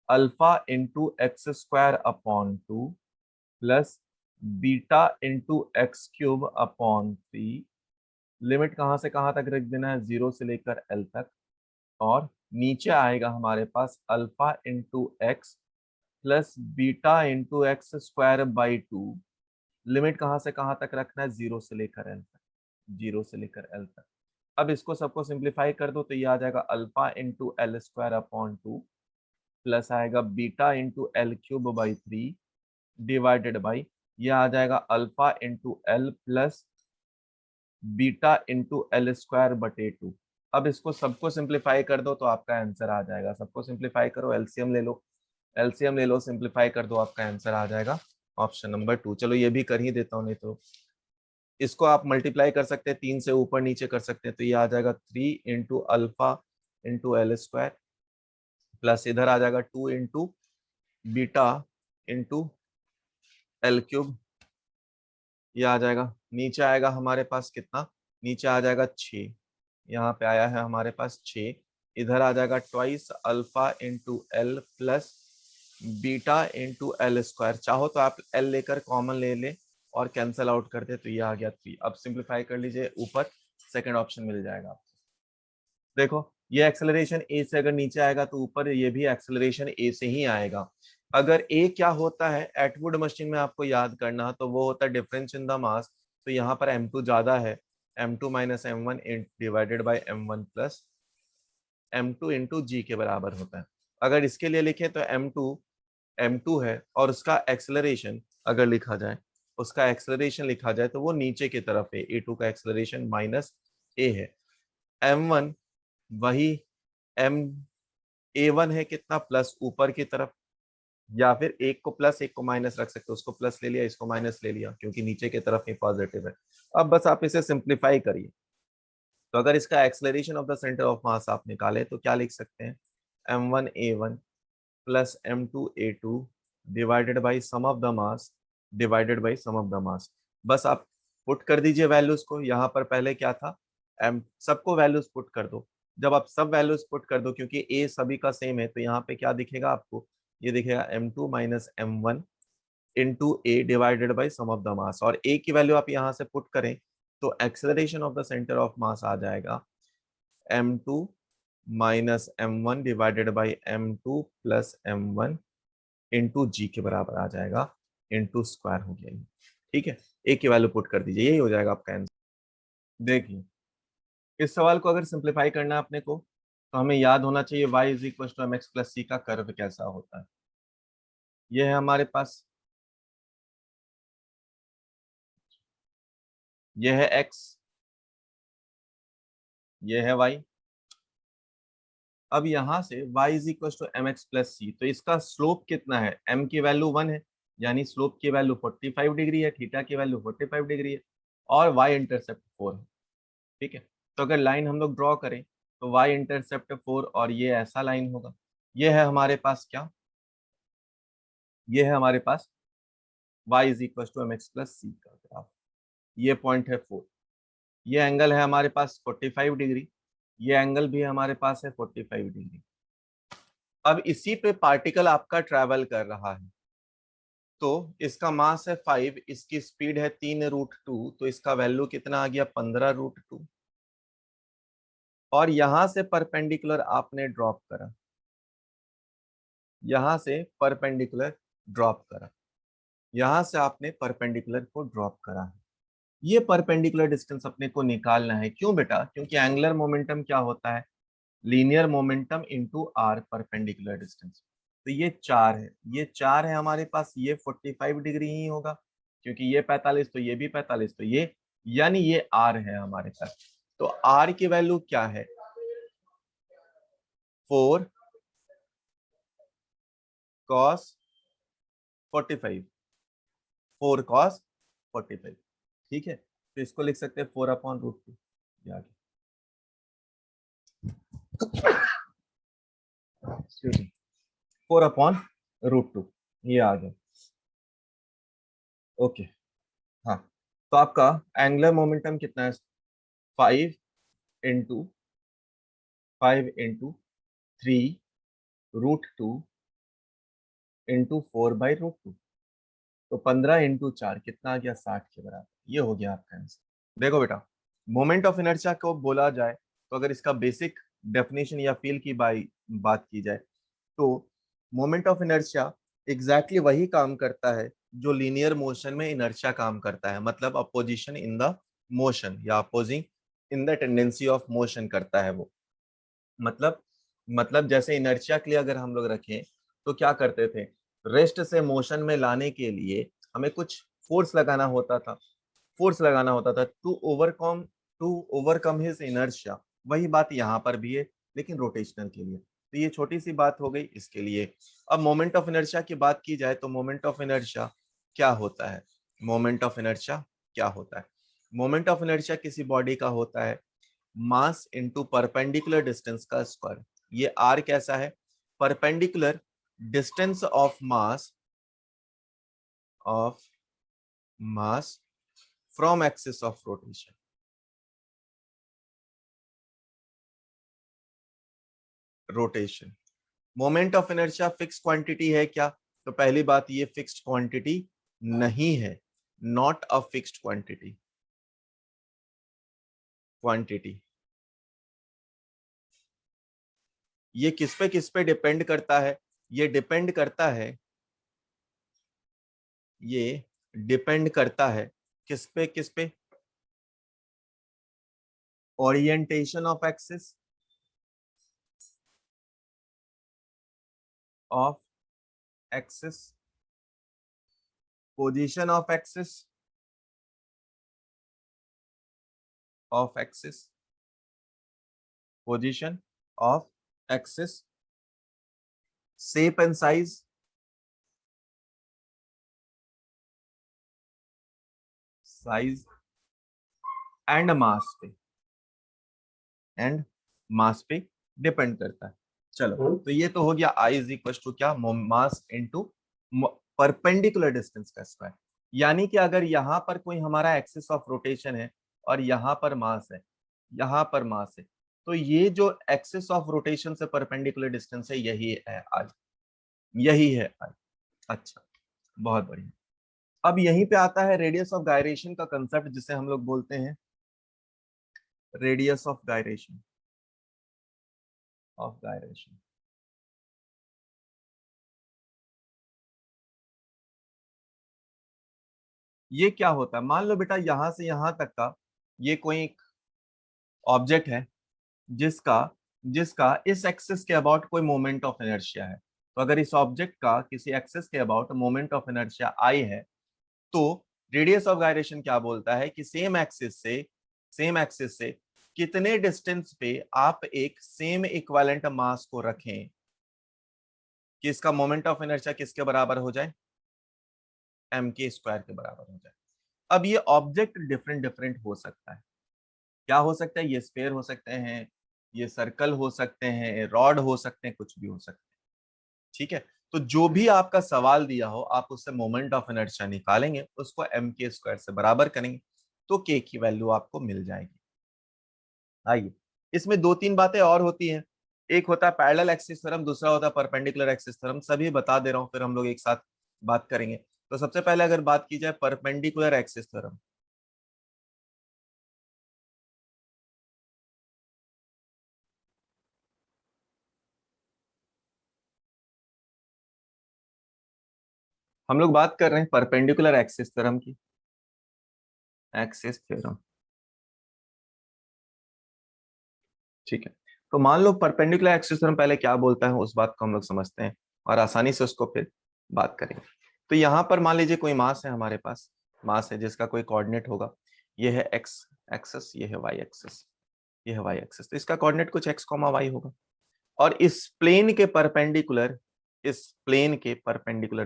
alpha into X square upon two plus beta into x cube upon three. Limit कहाँ से कहाँ तक रख देना है, जीरो से लेकर एल तक। और नीचे आएगा हमारे पास alpha into X plus beta into X square by two. Limit कहाँ से कहाँ तक रखना है, जीरो से लेकर एल तक, जीरो से लेकर एल तक। अब इसको सबको सिंप्लीफाई कर दो तो ये आ जाएगा alpha into L square upon two plus आएगा beta into L cube by three divided by, ये आ जाएगा alpha into L plus beta into L square बटे टू। अब इसको सबको सिंप्लीफाई कर दो तो आपका आंसर आ जाएगा। सबको सिंप्लीफाई करो, एलसीएम ले लो, एलसीएम ले लो, सिंप्लीफाई कर दो, आपका आंसर आ जाएगा ऑप्शन नंबर टू। चलो ये भी कर ही देता हूँ, नहीं तो इसको आप मल्टीप्लाई कर सकते हैं, तीन से ऊपर नीचे कर सकते हैं, तो ये आ जाएगा three into alpha into L square plus इधर आ जाएगा two into beta into L cube, ये आ जाएगा। नीचे आएगा हमारे पास कितना, नीचे आ जाएगा 6, यहाँ पे आया है हमारे पास 6। इधर आ जाएगा twice alpha into L plus beta into L square. चाहो तो आप एल लेकर कॉमन ले ले और कैंसल आउट कर दे, तो ये आ गया 3। अब सिंप्लीफाई कर लीजिए, ऊपर सेकंड ऑप्शन मिल जाएगा आपको। देखो ये एक्सेलरेशन ए से अगर नीचे आएगा तो ऊपर ये भी एक्सेलरेशन ए से ही आएगा। अगर ए क्या होता है एटवुड मशीन में आपको याद करना, तो वो होता है डिफरेंस इन द मास। तो यहाँ पर m2 ज्यादा है, m2 minus m1 divided by m1 plus m2 into G के बराबर होता है। अगर इसके लिए लिखे तो m2 है और उसका एक्सेलरेशन अगर लिखा जाए, उसका एक्सेलरेशन लिखा जाए तो वो नीचे की तरफ है, a2 का एक्सेलरेशन माइनस a है। m1 वही m a1 है कितना, प्लस ऊपर की तरफ, या फिर एक को प्लस एक को माइनस रख सकते हो, उसको प्लस ले लिया इसको माइनस ले लिया क्योंकि नीचे की तरफ ही पॉजिटिव है। अब बस आप इसे सिंप्लीफाई करिए, तो अगर इसका acceleration of the centre of mass आप निकाले तो क्या लिख सकते हैं, m1 a1 plus m2 a2 divided by sum of the mass divided by sum of the mass. बस आप पुट कर दीजिए वैल्यूज को, यहाँ पर पहले क्या था m, सबको वैल्यूज पुट कर दो। जब आप सब वैल्यूज पुट कर दो, क्योंकि a सभी का सेम है, तो यहाँ पे क्या दिखेगा आपको, ये दिखेगा m2 minus m1 into A divided by sum of the mass. और ए की वैल्यू आप यहाँ से पुट करें तो acceleration of the centre of mass आ जाएगा m2 minus m1 divided by m2 plus m1 into G के बराबर आ जाएगा, इंटू स्क्वायर हो गया। ठीक है, ए की वैल्यू पुट कर दीजिए, यही हो जाएगा आपका आंसर। देखिए इस सवाल को अगर सिंप्लीफाई करना है अपने को, तो हमें याद होना चाहिए y is equal to M X plus C का कर्व कैसा होता है। ये है हमारे पास, ये है x, ये है y। अब यहाँ से y is equal to M X plus C, तो इसका स्लोप कितना है, m की वैल्यू 1 है, यानी स्लोप की वैल्यू 45 डिग्री है, थीटा की वैल्यू 45 डिग्री है, और y इंटरसेप्ट 4 है। ठीक है, तो अगर लाइन हम लोग ड्रॉ करें तो y इंटरसेप्ट 4 और ये ऐसा लाइन होगा। ये है हमारे पास क्या, ये है हमारे पास y is equal to M X plus C का ग्राफ। ये पॉइंट है 4, ये एंगल है हमारे पास 45 डिग्री, ये एंगल भी हमारे पास है 45 डिग्री। अब इसी पे पार्टिकल आपका ट्रैवल कर रहा है, तो इसका मास है 5, इसकी स्पीड है 3√2, तो इसका वैल्यू कितना आ गया 15√2। और यहां से परपेंडिकुलर आपने ड्रॉप करा, यहां से परपेंडिकुलर ड्रॉप करा, यहां से आपने परपेंडिकुलर को ड्रॉप करा है। ये परपेंडिकुलर डिस्टेंस अपने को निकालना है, क्यों बेटा, क्योंकि एंगुलर मोमेंटम क्या होता है, linear momentum into R perpendicular distance. तो ये 4 है, ये 4 है हमारे पास, ये 45 डिग्री ही होगा क्योंकि ये 45 तो ये भी 45, तो ये यानी ये आर है हमारे पास। तो आर की वैल्यू क्या है, 4 cos 45, 4 cos 45। ठीक है, तो इसको लिख सकते हैं 4/√2, ये आ गया। 4/√2 ये आ गया। ओके, हाँ, तो आपका एंगुलर मोमेंटम कितना है? 5 × 3√2 × 4/√2, तो 15 × 4 कितना आ गया? 60 के बराबर। ये हो गया आपका आंसर। देखो बेटा, मोमेंट ऑफ इनर्शिया को बोला जाए तो अगर इसका बेसिक डेफिनेशन या फील की बात की जाए तो मोमेंट ऑफ इनर्शिया एग्जैक्टली वही काम करता है जो लीनियर मोशन में इनर्शिया काम करता है, मतलब अपोजिशन इन द मोशन या opposing in the tendency of motion करता है वो। मतलब जैसे इनर्शिया के लिए अगर हम लोग रखें तो क्या करते थे, रेस्ट से मोशन में लाने के लिए हमें कुछ फोर्स लगाना होता था, टू ओवरकम हिज इनर्शिया। वही बात यहाँ पर भी है, लेकिन रोटेशनल के लिए। तो ये छोटी सी बात हो गई इसके लिए। अब मोमेंट ऑफ इनर्शिया की बात की जाए तो मोमेंट ऑफ इनर्शिया क्या होता है? मोमेंट ऑफ इनर्शिया क्या होता है? मोमेंट ऑफ इनर्शिया किसी बॉडी का होता है मास इंटू परपेंडिकुलर डिस्टेंस का स्क्वायर। ये आर कैसा है? Perpendicular distance of mass from axis of rotation. Moment of inertia fix quantity है क्या? तो पहली बात, ये फिक्स्ड क्वांटिटी नहीं है, नॉट अ फिक्स्ड क्वांटिटी। ये किस पे डिपेंड करता है? ये डिपेंड करता है, ये डिपेंड करता है किस पे? Orientation of axis, position of axis, position of axis, shape and size and mass पे डिपेंड करता है। चलो, तो ये तो हो गया I इज इक्वल टू क्या? मास इंटू परपेंडिकुलर डिस्टेंस का स्क्वायर। यानी कि अगर यहाँ पर कोई हमारा एक्सिस ऑफ रोटेशन है और यहाँ पर मास है, यहाँ पर मास है, तो ये जो एक्सिस ऑफ रोटेशन से परपेंडिकुलर डिस्टेंस है यही है I, यही है I। अच्छा, बहुत बढ़िया। अब यहीं पे आता है रेडियस ऑफ गायरेशन का कंसेप्ट, जिसे हम लोग बोलते हैं रेडियस ऑफ गायरेशन। ये क्या होता है? मान लो बेटा यहां से यहां तक का ये कोई ऑब्जेक्ट है जिसका जिसका इस एक्सिस के अबाउट कोई मोमेंट ऑफ इनर्शिया है। तो अगर इस ऑब्जेक्ट का किसी एक्सिस के about moment of inertia I है, तो रेडियस ऑफ गायरेशन क्या बोलता है कि सेम एक्सिस से कितने डिस्टेंस पे आप एक सेम इक्विवेलेंट मास को रखें कि इसका मोमेंट ऑफ इनर्शिया किसके बराबर हो जाए? m² के बराबर हो जाए। अब ये ऑब्जेक्ट डिफरेंट डिफरेंट हो सकता है। क्या हो सकता है? ये स्फेयर हो सकते हैं, ये सर्कल हो सकते हैं, रॉड हो सकते हैं, कुछ भी हो सकते हैं। ठीक है, तो जो भी आपका सवाल दिया हो आप उससे मोमेंट ऑफ इनर्शिया निकालेंगे, उसको m² से बराबर करेंगे, तो k की वैल्यू आपको मिल जाएगी। आइए, इसमें दो तीन बातें और होती हैं। एक होता है पैरेलल एक्सिस थ्योरम, दूसरा होता है परपेंडिकुलर एक्सिस थ्योरम। सभी बता दे रहा हूं, फिर हम लोग एक साथ बात करेंगे। तो सबसे पहले अगर बात की जाए परपेंडिकुलर एक्सिस थ्योरम, हम लोग बात कर रहे हैं परपेंडिकुलर एक्सिस थ्योरम की। एक्सिस थ्योरम, ठीक है। तो मान लो परपेंडिकुलर एक्सिस थ्योरम पहले क्या बोलता है, उस बात को हम लोग समझते हैं और आसानी से उसको फिर बात करेंगे। तो यहाँ पर मान लीजिए कोई मास है हमारे पास, मास है जिसका कोई कोऑर्डिनेट होगा। ये है एक्स एक्सिस, ये है वाई एक्सिस, ये है वाई एक्सिस। तो इसका कोऑर्डिनेट कुछ एक्स कॉमा वाई होगा, और इस प्लेन के परपेंडिकुलर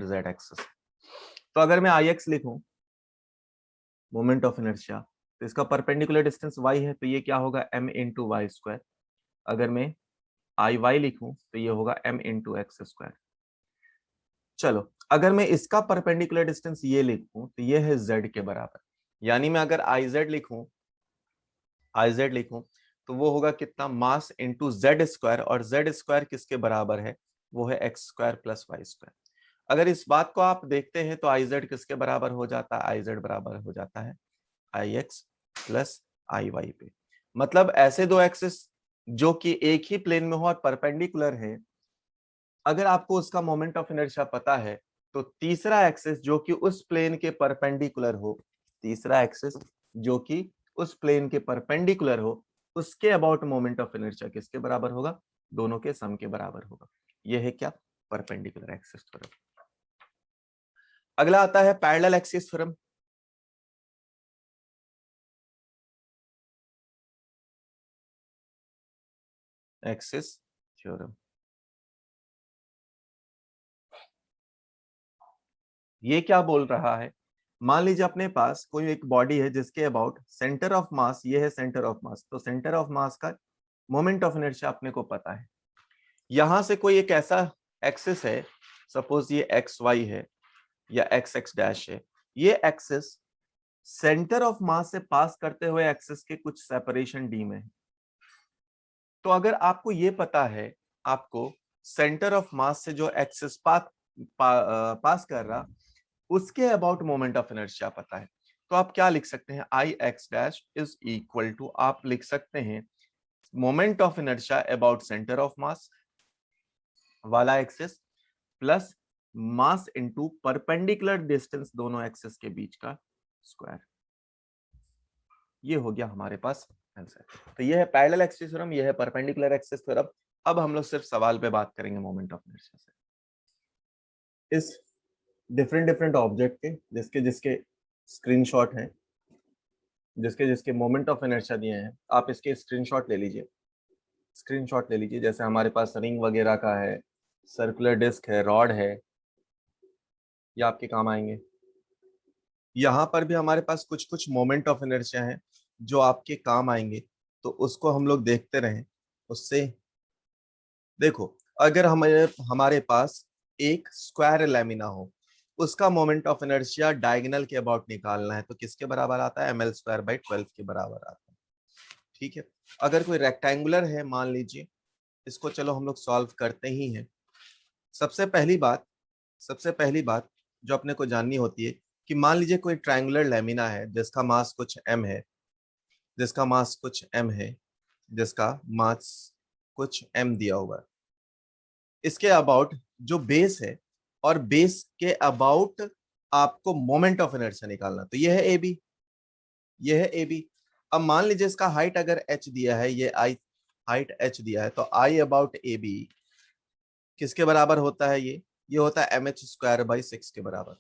जेड एक्सिस। तो अगर मैं आई एक्स लिखूं, मोमेंट ऑफ इनर्शिया, तो इसका परपेंडिकुलर डिस्टेंस y है, तो ये क्या होगा m इंटू वाई स्क्वायर। अगर मैं आई वाई लिखूं तो ये होगा m इंटू एक्स स्क्वायर। चलो अगर मैं इसका परपेंडिकुलर डिस्टेंस ये लिखूं तो ये है z के बराबर, यानी मैं अगर आई जेड लिखूं तो वो होगा कितना, मास इंटू जेड स्क्वायर, और जेड स्क्वायर किसके बराबर है, वो है X square plus Y square. अगर इस बात को आप देखते हैं तो आई जेड किसके बराबर हो जाता है, आई जेड बराबर हो जाता है आई एक्स प्लस आई वाई पे। मतलब ऐसे दो एक्सिस जो कि एक ही प्लेन में हो और परपेंडिकुलर है, अगर आपको उसका मोमेंट ऑफ इनर्शिया पता है तो तीसरा एक्सिस जो कि उस प्लेन के परपेंडिकुलर हो, तीसरा एक्सिस जो कि उस प्लेन के परपेंडिकुलर हो, उसके अबाउट मोमेंट ऑफ इनर्शिया किसके बराबर होगा, दोनों के सम के बराबर होगा। यह है क्या, परपेंडिकुलर एक्सिस थ्योरम। अगला आता है parallel axis theorem. Axis theorem ये क्या बोल रहा है, मान लीजिए अपने पास कोई एक बॉडी है जिसके अबाउट सेंटर ऑफ मास, ये है सेंटर ऑफ मास, तो सेंटर ऑफ मास का मोमेंट ऑफ इनर्शिया अपने को पता है। यहां से कोई एक ऐसा एक्सिस है, सपोज ये एक्स वाई है या एक्स एक्स डैश है, ये एक्सिस सेंटर ऑफ मास से पास करते हुए एक्सिस के कुछ सेपरेशन डी में है। तो अगर आपको ये पता है, आपको सेंटर ऑफ मास से जो एक्सिस पास कर रहा, उसके अबाउट मोमेंट ऑफ इनर्शिया पता है, तो आप क्या लिख सकते हैं, I X dash is equal to, आप लिख सकते हैं moment of inertia about centre of mass वाला axis plus mass into perpendicular distance दोनों एक्सिस के बीच का स्क्वायर। ये हो गया हमारे पास आंसर। तो ये है पैरेलल एक्सिस थ्योरम, ये है परपेंडिकुलर एक्सिस थ्योरम। अब हम लोग सिर्फ सवाल पे बात करेंगे मोमेंट ऑफ इनर्शिया से। इस डिफरेंट डिफरेंट ऑब्जेक्ट के जिसके जिसके स्क्रीनशॉट हैं, जिसके जिसके मोमेंट ऑफ इनर्शिया दिए हैं, आप इसके स्क्रीनशॉट ले लीजिए। स्क्रीनशॉट ले लीजिए, जैसे हमारे पास रिंग वगैरह का है, सर्कुलर डिस्क है, रॉड है, ये आपके काम आएंगे। यहाँ पर भी हमारे पास कुछ कुछ मोमेंट ऑफ इनर्शिया है जो आपके काम आएंगे, तो उसको हम लोग देखते रहें। उससे देखो, अगर हमारे पास एक स्क्वायर लैमिना हो, उसका मोमेंट ऑफ इनर्शिया डायगोनल के अबाउट निकालना है, तो किसके बराबर आता है, ml स्क्वायर बाई 12 के बराबर आता है। ठीक है। अगर कोई रेक्टेंगुलर है, मान लीजिए, इसको चलो हम लोग सॉल्व करते ही हैं। सबसे पहली बात जो अपने को जाननी होती है कि मान लीजिए कोई ट्रायंगुलर लैमिना है जिसका मास कुछ m है, जिसका मास कुछ m है, जिसका मास कुछ m दिया हुआ है। इसके अबाउट जो बेस है, और बेस के अबाउट आपको मोमेंट ऑफ इनर्शिया निकालना, तो ये है ए बी, ये है ए बी। अब मान लीजिए इसका हाइट अगर h दिया है, ये आई हाइट h दिया है, तो आई अबाउट ए बी किसके बराबर होता है, ये होता है एम एच स्क्वायर बाई 6 के बराबर।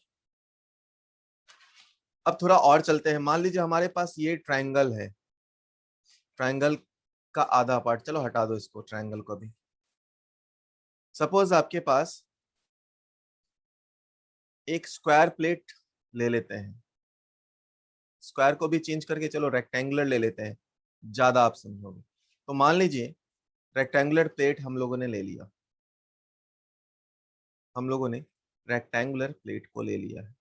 अब थोड़ा और चलते हैं, मान लीजिए हमारे पास ये ट्रायंगल है, ट्रायंगल का आधा पार्ट, चलो हटा दो इसको, ट्रायंगल को भी। सपोज आपके पास एक स्क्वायर प्लेट ले लेते हैं, स्क्वायर को भी चेंज करके चलो रेक्टेंगुलर ले लेते हैं, ज्यादा आप समझोगे। तो मान लीजिए रेक्टेंगुलर प्लेट हम लोगों ने ले लिया, हम लोगों ने रेक्टेंगुलर प्लेट को ले लिया है।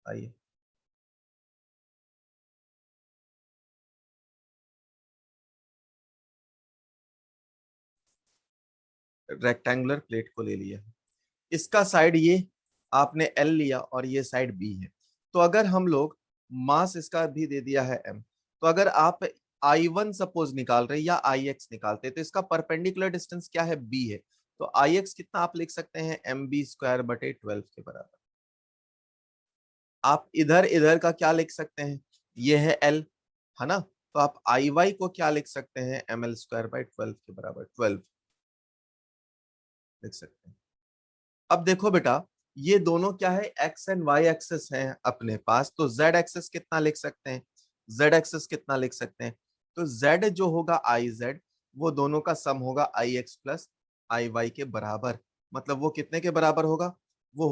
आइए, रेक्टेंगुलर प्लेट को ले लिया है, इसका साइड ये आपने एल लिया और ये साइड बी है। तो अगर हम लोग मास इसका भी दे दिया है एम, तो अगर आप आई वन सपोज निकाल रहे हैं या आई एक्स निकालते हैं, तो इसका परपेंडिकुलर डिस्टेंस क्या है, बी है। तो आई एक्स कितना आप लिख सकते हैं, एम बी स्क्वायर बटे 12 के बराबर। आप इधर इधर का क्या लिख सकते हैं, ये है एल, है ना, तो आप आई वाई को क्या लिख सकते हैं, एम एल स्क्वायर बाई 12 के बराबर 12 लिख सकते हैं। अब देखो बेटा, ये दोनों क्या है, एक्स एंड वाई एक्सेस है अपने पास, तो जेड एक्सेस कितना लिख सकते हैं, जेड एक्सेस कितना लिख सकते हैं, तो जेड जो होगा आई जेड, वो दोनों का सम होगा आई एक्स प्लस आई वाई के बराबर। मतलब वो कितने के बराबर होगा, वो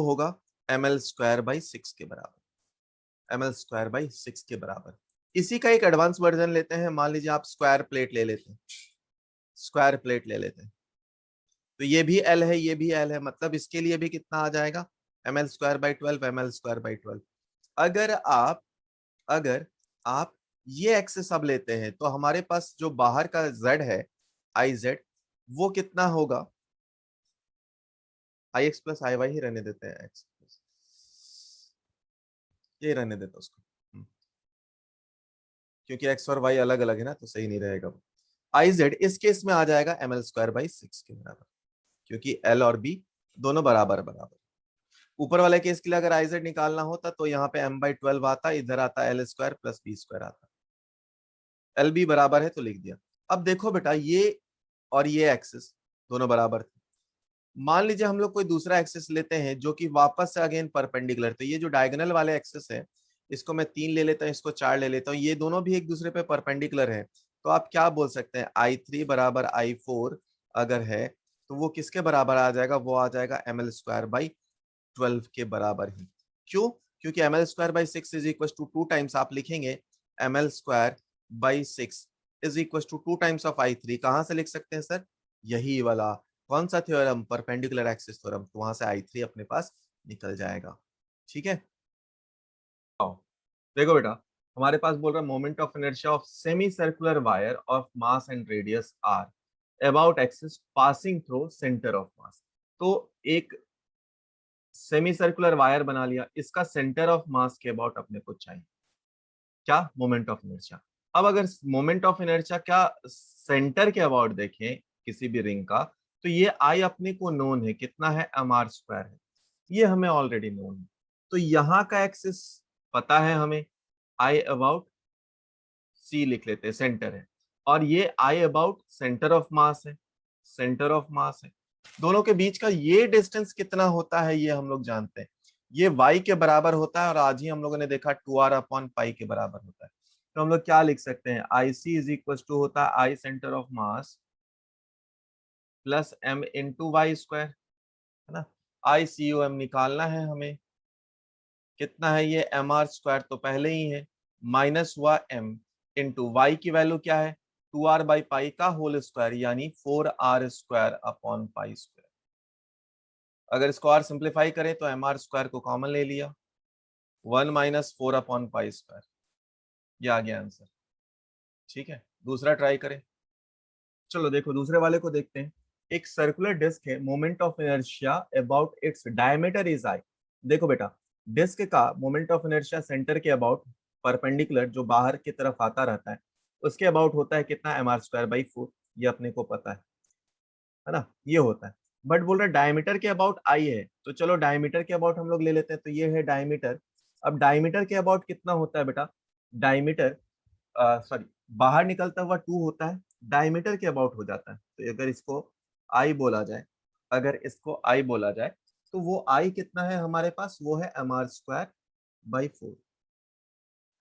होगा एम एल स्क्वायर बाई 6 के बराबर। ml²/6 के बराबर। इसी का एक एडवांस वर्जन लेते हैं, मान लीजिए आप स्क्वायर प्लेट ले लेते हैं, स्क्वायर प्लेट ले लेते हैं, तो ये भी L है, ये भी L है, मतलब इसके लिए भी कितना आ जाएगा ml²/12, ml²/12। अगर आप ये एक्सेस अब लेते हैं तो हमारे पास जो बाहर का Z है IZ, वो कितना होगा, IX + IY ही रहने देते हैं, X ये रहने देते हैं उसको, क्योंकि X और Y अलग अलग है ना, तो सही नहीं रहेगा। IZ इस केस में आ जाएगा ml²/6 के बराबर, क्योंकि L और B दोनों बराबर बराबर। ऊपर वाले केस के लिए अगर IZ निकालना होता तो यहाँ पे m/12 आता, इधर आता L² + B² आता, LB बराबर है तो लिख दिया। अब देखो बेटा, ये और ये एक्सिस दोनों बराबर थे। मान लीजिए हम लोग कोई दूसरा एक्सिस लेते हैं जो कि वापस से अगेन परपेंडिकुलर, तो ये जो डायगोनल वाले एक्सिस है, इसको मैं 3 ले लेता हूँ, इसको 4 ले लेता हूँ, ये दोनों भी एक दूसरे पे परपेंडिकुलर है, तो आप क्या बोल सकते हैं, I3 बराबर I4 अगर है तो वो किसके बराबर आ जाएगा, वो आ जाएगा ml²/12 के बराबर ही। क्यों? क्योंकि ml²/6 is equal to 2 times आप लिखेंगे ml²/6 is equal to 2 times of I3। कहां से लिख सकते हैं सर, यही वाला कौन सा थ्योरम, परपेंडिकुलर एक्सिस थ्योरम, तो वहां से I3 अपने पास निकल जाएगा। ठीक है, देखो बेटा, हमारे पास बोल रहा है moment of inertia of semi circular wire of mass and radius R about axis passing through centre of mass. तो एक सेमी सर्कुलर वायर बना लिया, इसका सेंटर ऑफ मास के अबाउट अपने को चाहिए क्या, मोमेंट ऑफ इनर्शिया। अब अगर मोमेंट ऑफ इनर्शिया क्या सेंटर के अबाउट देखें किसी भी रिंग का, तो ये आई अपने को नोन है, कितना है, mr² है, ये हमें ऑलरेडी नोन है। तो यहाँ का एक्सिस पता है हमें, आई अबाउट सी लिख लेते हैं, सेंटर है, और ये आई अबाउट सेंटर ऑफ मास है, सेंटर ऑफ मास है। दोनों के बीच का ये डिस्टेंस कितना होता है ये हम लोग जानते हैं, ये y के बराबर होता है, और आज ही हम लोगों ने देखा 2r/π के बराबर होता है। तो हम लोग क्या लिख सकते हैं, IC इज इक्वल टू होता है I centre of mass plus m into y², है ना। ICUM निकालना है हमें, कितना है ये, mr² तो पहले ही है, माइनस हुआ m इंटू y की वैल्यू क्या है, 2r/π का होल स्क्वायर, यानी 4r²/π²। अगर इसको r सिंप्लीफाई करें तो mr² को कॉमन ले लिया, 1 - 4/π², ये आ गया आंसर। ठीक है, दूसरा ट्राई करें। चलो देखो दूसरे वाले को देखते हैं। एक सर्कुलर डिस्क है, moment of inertia about its diameter is I. देखो बेटा, डिस्क का मोमेंट ऑफ इनर्शिया सेंटर के अबाउट परपेंडिकुलर जो बाहर की तरफ आता रहता है, उसके अबाउट होता है कितना, mr²/4, ये अपने को पता है ना, ये होता है। बट बोल रहा है डायमीटर के अबाउट आई है, तो चलो डायमीटर के अबाउट हम लोग ले लेते हैं, तो ये है डायमीटर। अब डायमीटर के अबाउट कितना होता है बेटा, डायमीटर सॉरी बाहर निकलता हुआ 2 होता है, डायमीटर के अबाउट हो जाता है। तो अगर इसको आई बोला जाए, अगर इसको आई बोला जाए, तो वो आई कितना है हमारे पास, वो है mr²/4,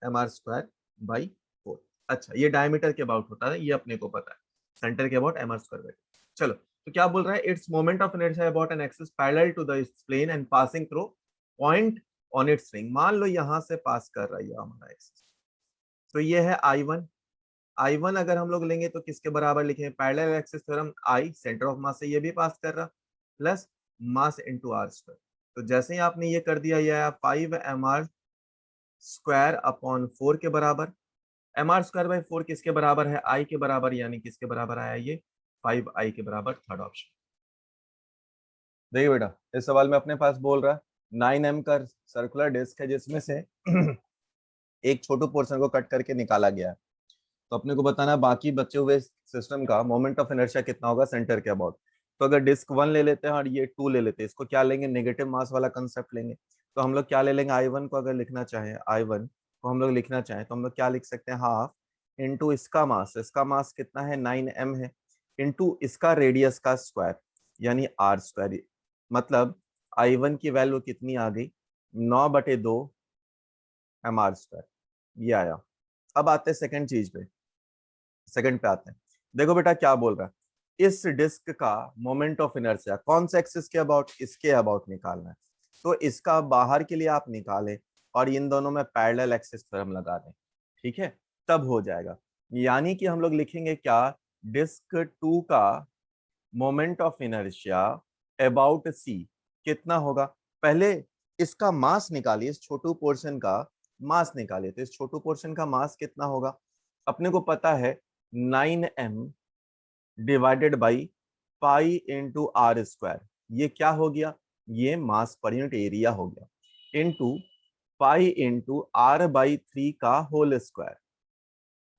mr²/4। अच्छा, ये डायमीटर के अबाउट होता है, ये अपने को पता है, सेंटर के अबाउट mr²/4। चलो, तो क्या बोल रहा है, it's moment of inertia about an axis parallel to the plane and passing through point on its ring. मान लो यहां से पास कर रहा है हमारा एक्सिस, तो ये है I1। I1 अगर हम लोग लेंगे तो किसके बराबर लिखें, parallel axis theorem, I centre of मास से ये भी पास कर रहा, प्लस मास इंटू r²। तो जैसे ही आपने ये कर दिया, ये आया 5mr²/4 के बराबर। mr²/4 किसके बराबर है, आई के बराबर, यानी किसके बराबर आया ये, 5i के बराबर, थर्ड ऑप्शन। देखिए बेटा, इस सवाल में अपने पास बोल रहा है 9m का सर्कुलर डिस्क है, जिसमें से एक छोटे पोर्शन को कट करके निकाला गया है। तो अपने को बताना बाकी बचे हुए सिस्टम का मोमेंट ऑफ इनर्शिया कितना होगा सेंटर के अबाउट। तो अगर डिस्क 1 ले लेते हैं और ये 2 ले लेते हैं, इसको क्या लेंगे, नेगेटिव मास वाला कंसेप्ट लेंगे। तो हम लोग क्या ले लेंगे, I1 को अगर लिखना चाहें, I1 को हम लोग लिखना चाहें तो हम लोग क्या लिख सकते हैं, हाफ इंटू इसका मास कितना है, 9m है, इंटू इसका रेडियस का स्क्वायर, यानी r²। मतलब I1 की वैल्यू कितनी आ गई, 9/2 mr², ये आया। अब आते हैं सेकंड चीज पे, सेकंड पे आते हैं। देखो बेटा क्या बोल रहा है, इस डिस्क का मोमेंट ऑफ इनर्शिया कौन से एक्सिस के अबाउट, इसके अबाउट निकालना है। तो इसका बाहर के लिए आप निकालें और इन दोनों में पैरेलल एक्सिस थ्योरम लगा दें, ठीक है, तब हो जाएगा। यानी कि हम लोग लिखेंगे क्या, डिस्क 2 का moment of inertia about C कितना होगा। पहले इसका मास निकालिए, इस छोटू पोर्शन का मास निकालिए। तो इस छोटू पोर्शन का मास कितना होगा, अपने को पता है 9m divided by pi into R square. ये क्या हो गया, ये मास पर यूनिट एरिया हो गया, into pi into R by 3 का होल स्क्वायर।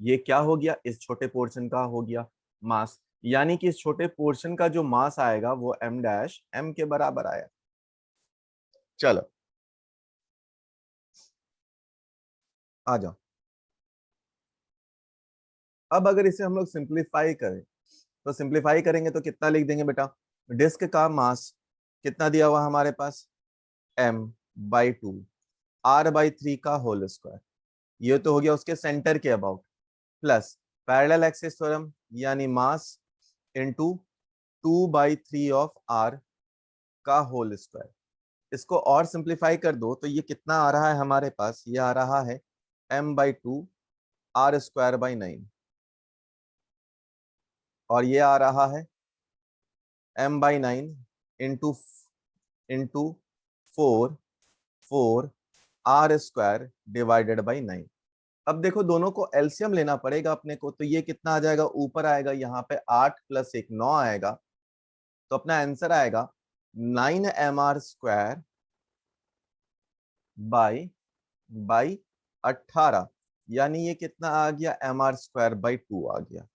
ये क्या हो गया, इस छोटे पोर्शन का हो गया मास। यानी कि इस छोटे पोर्शन का जो मास आएगा वो m डैश m के बराबर आया। चलो आ जाओ। अब अगर इसे हम लोग सिंप्लीफाई करें, तो सिंप्लीफाई करेंगे तो कितना लिख देंगे बेटा, डिस्क का मास कितना दिया हुआ हमारे पास, m/2 r/3 का होल स्क्वायर। ये तो हो गया उसके सेंटर के about, plus parallel axis theorem यानी मास इंटू 2/3 ऑफ r का होल स्क्वायर। इसको और सिंप्लीफाई कर दो तो ये कितना आ रहा है हमारे पास, ये आ रहा है m/2 r²/9, और ये आ रहा है m/9 into into 4 r² divided by 9। अब देखो दोनों को एलसीएम लेना पड़ेगा अपने को, तो ये कितना आ जाएगा, ऊपर आएगा यहाँ पे 8 + 1 9 आएगा, तो अपना आंसर आएगा 9mr² बाई 18। यानी ये कितना आ गया, mr²/2 आ गया।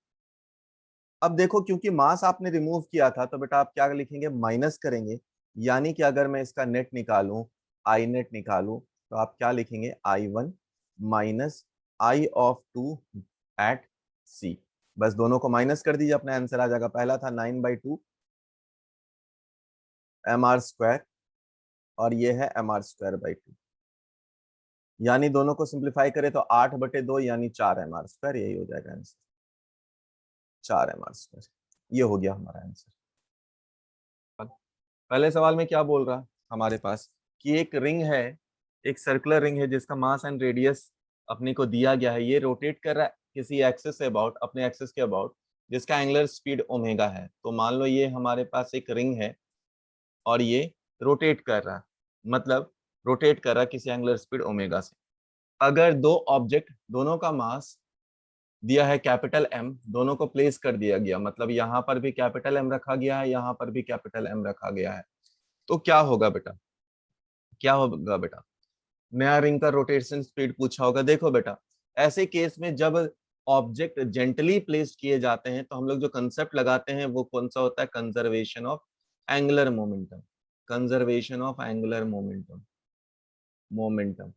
अब देखो क्योंकि मास आपने रिमूव किया था तो बेटा आप क्या लिखेंगे, माइनस करेंगे। यानी कि अगर मैं इसका नेट निकालूं, आई नेट निकालूं, तो आप क्या लिखेंगे, I1 माइनस I(2) एट सी। बस दोनों को माइनस कर दीजिए, अपना आंसर आ जाएगा। पहला था 9/2 mr², और ये है mr²/2। यानी दोनों को सिंप्लीफाई करें तो 8/2 यानी 4mr², यही हो जाएगा आंसर, 4mr²। ये हो गया हमारा आंसर। पहले सवाल में क्या बोल रहा हमारे पास, कि एक रिंग है, एक सर्कुलर रिंग है जिसका मास एंड रेडियस अपने को दिया गया है। ये रोटेट कर रहा है किसी एक्सिस से अबाउट, अपने एक्सिस के अबाउट, जिसका एंगुलर स्पीड ओमेगा है। तो मान लो ये हमारे पास एक रिंग है और ये रोटेट कर रहा है, मतलब रोटेट कर रहा है किसी एंगुलर स्पीड ओमेगा से। अगर दो ऑब्जेक्ट, दोनों का मास दिया है कैपिटल M, दोनों को प्लेस कर दिया गया, मतलब यहाँ पर भी कैपिटल M रखा गया है, यहाँ पर भी कैपिटल M रखा गया है, तो क्या होगा बेटा, क्या होगा बेटा, नया रिंग का रोटेशन स्पीड पूछा होगा। देखो बेटा, ऐसे केस में जब ऑब्जेक्ट जेंटली प्लेस्ड किए जाते हैं तो हम लोग जो कंसेप्ट लगाते हैं वो कौन सा होता है, conservation of angular momentum. Conservation of angular momentum, momentum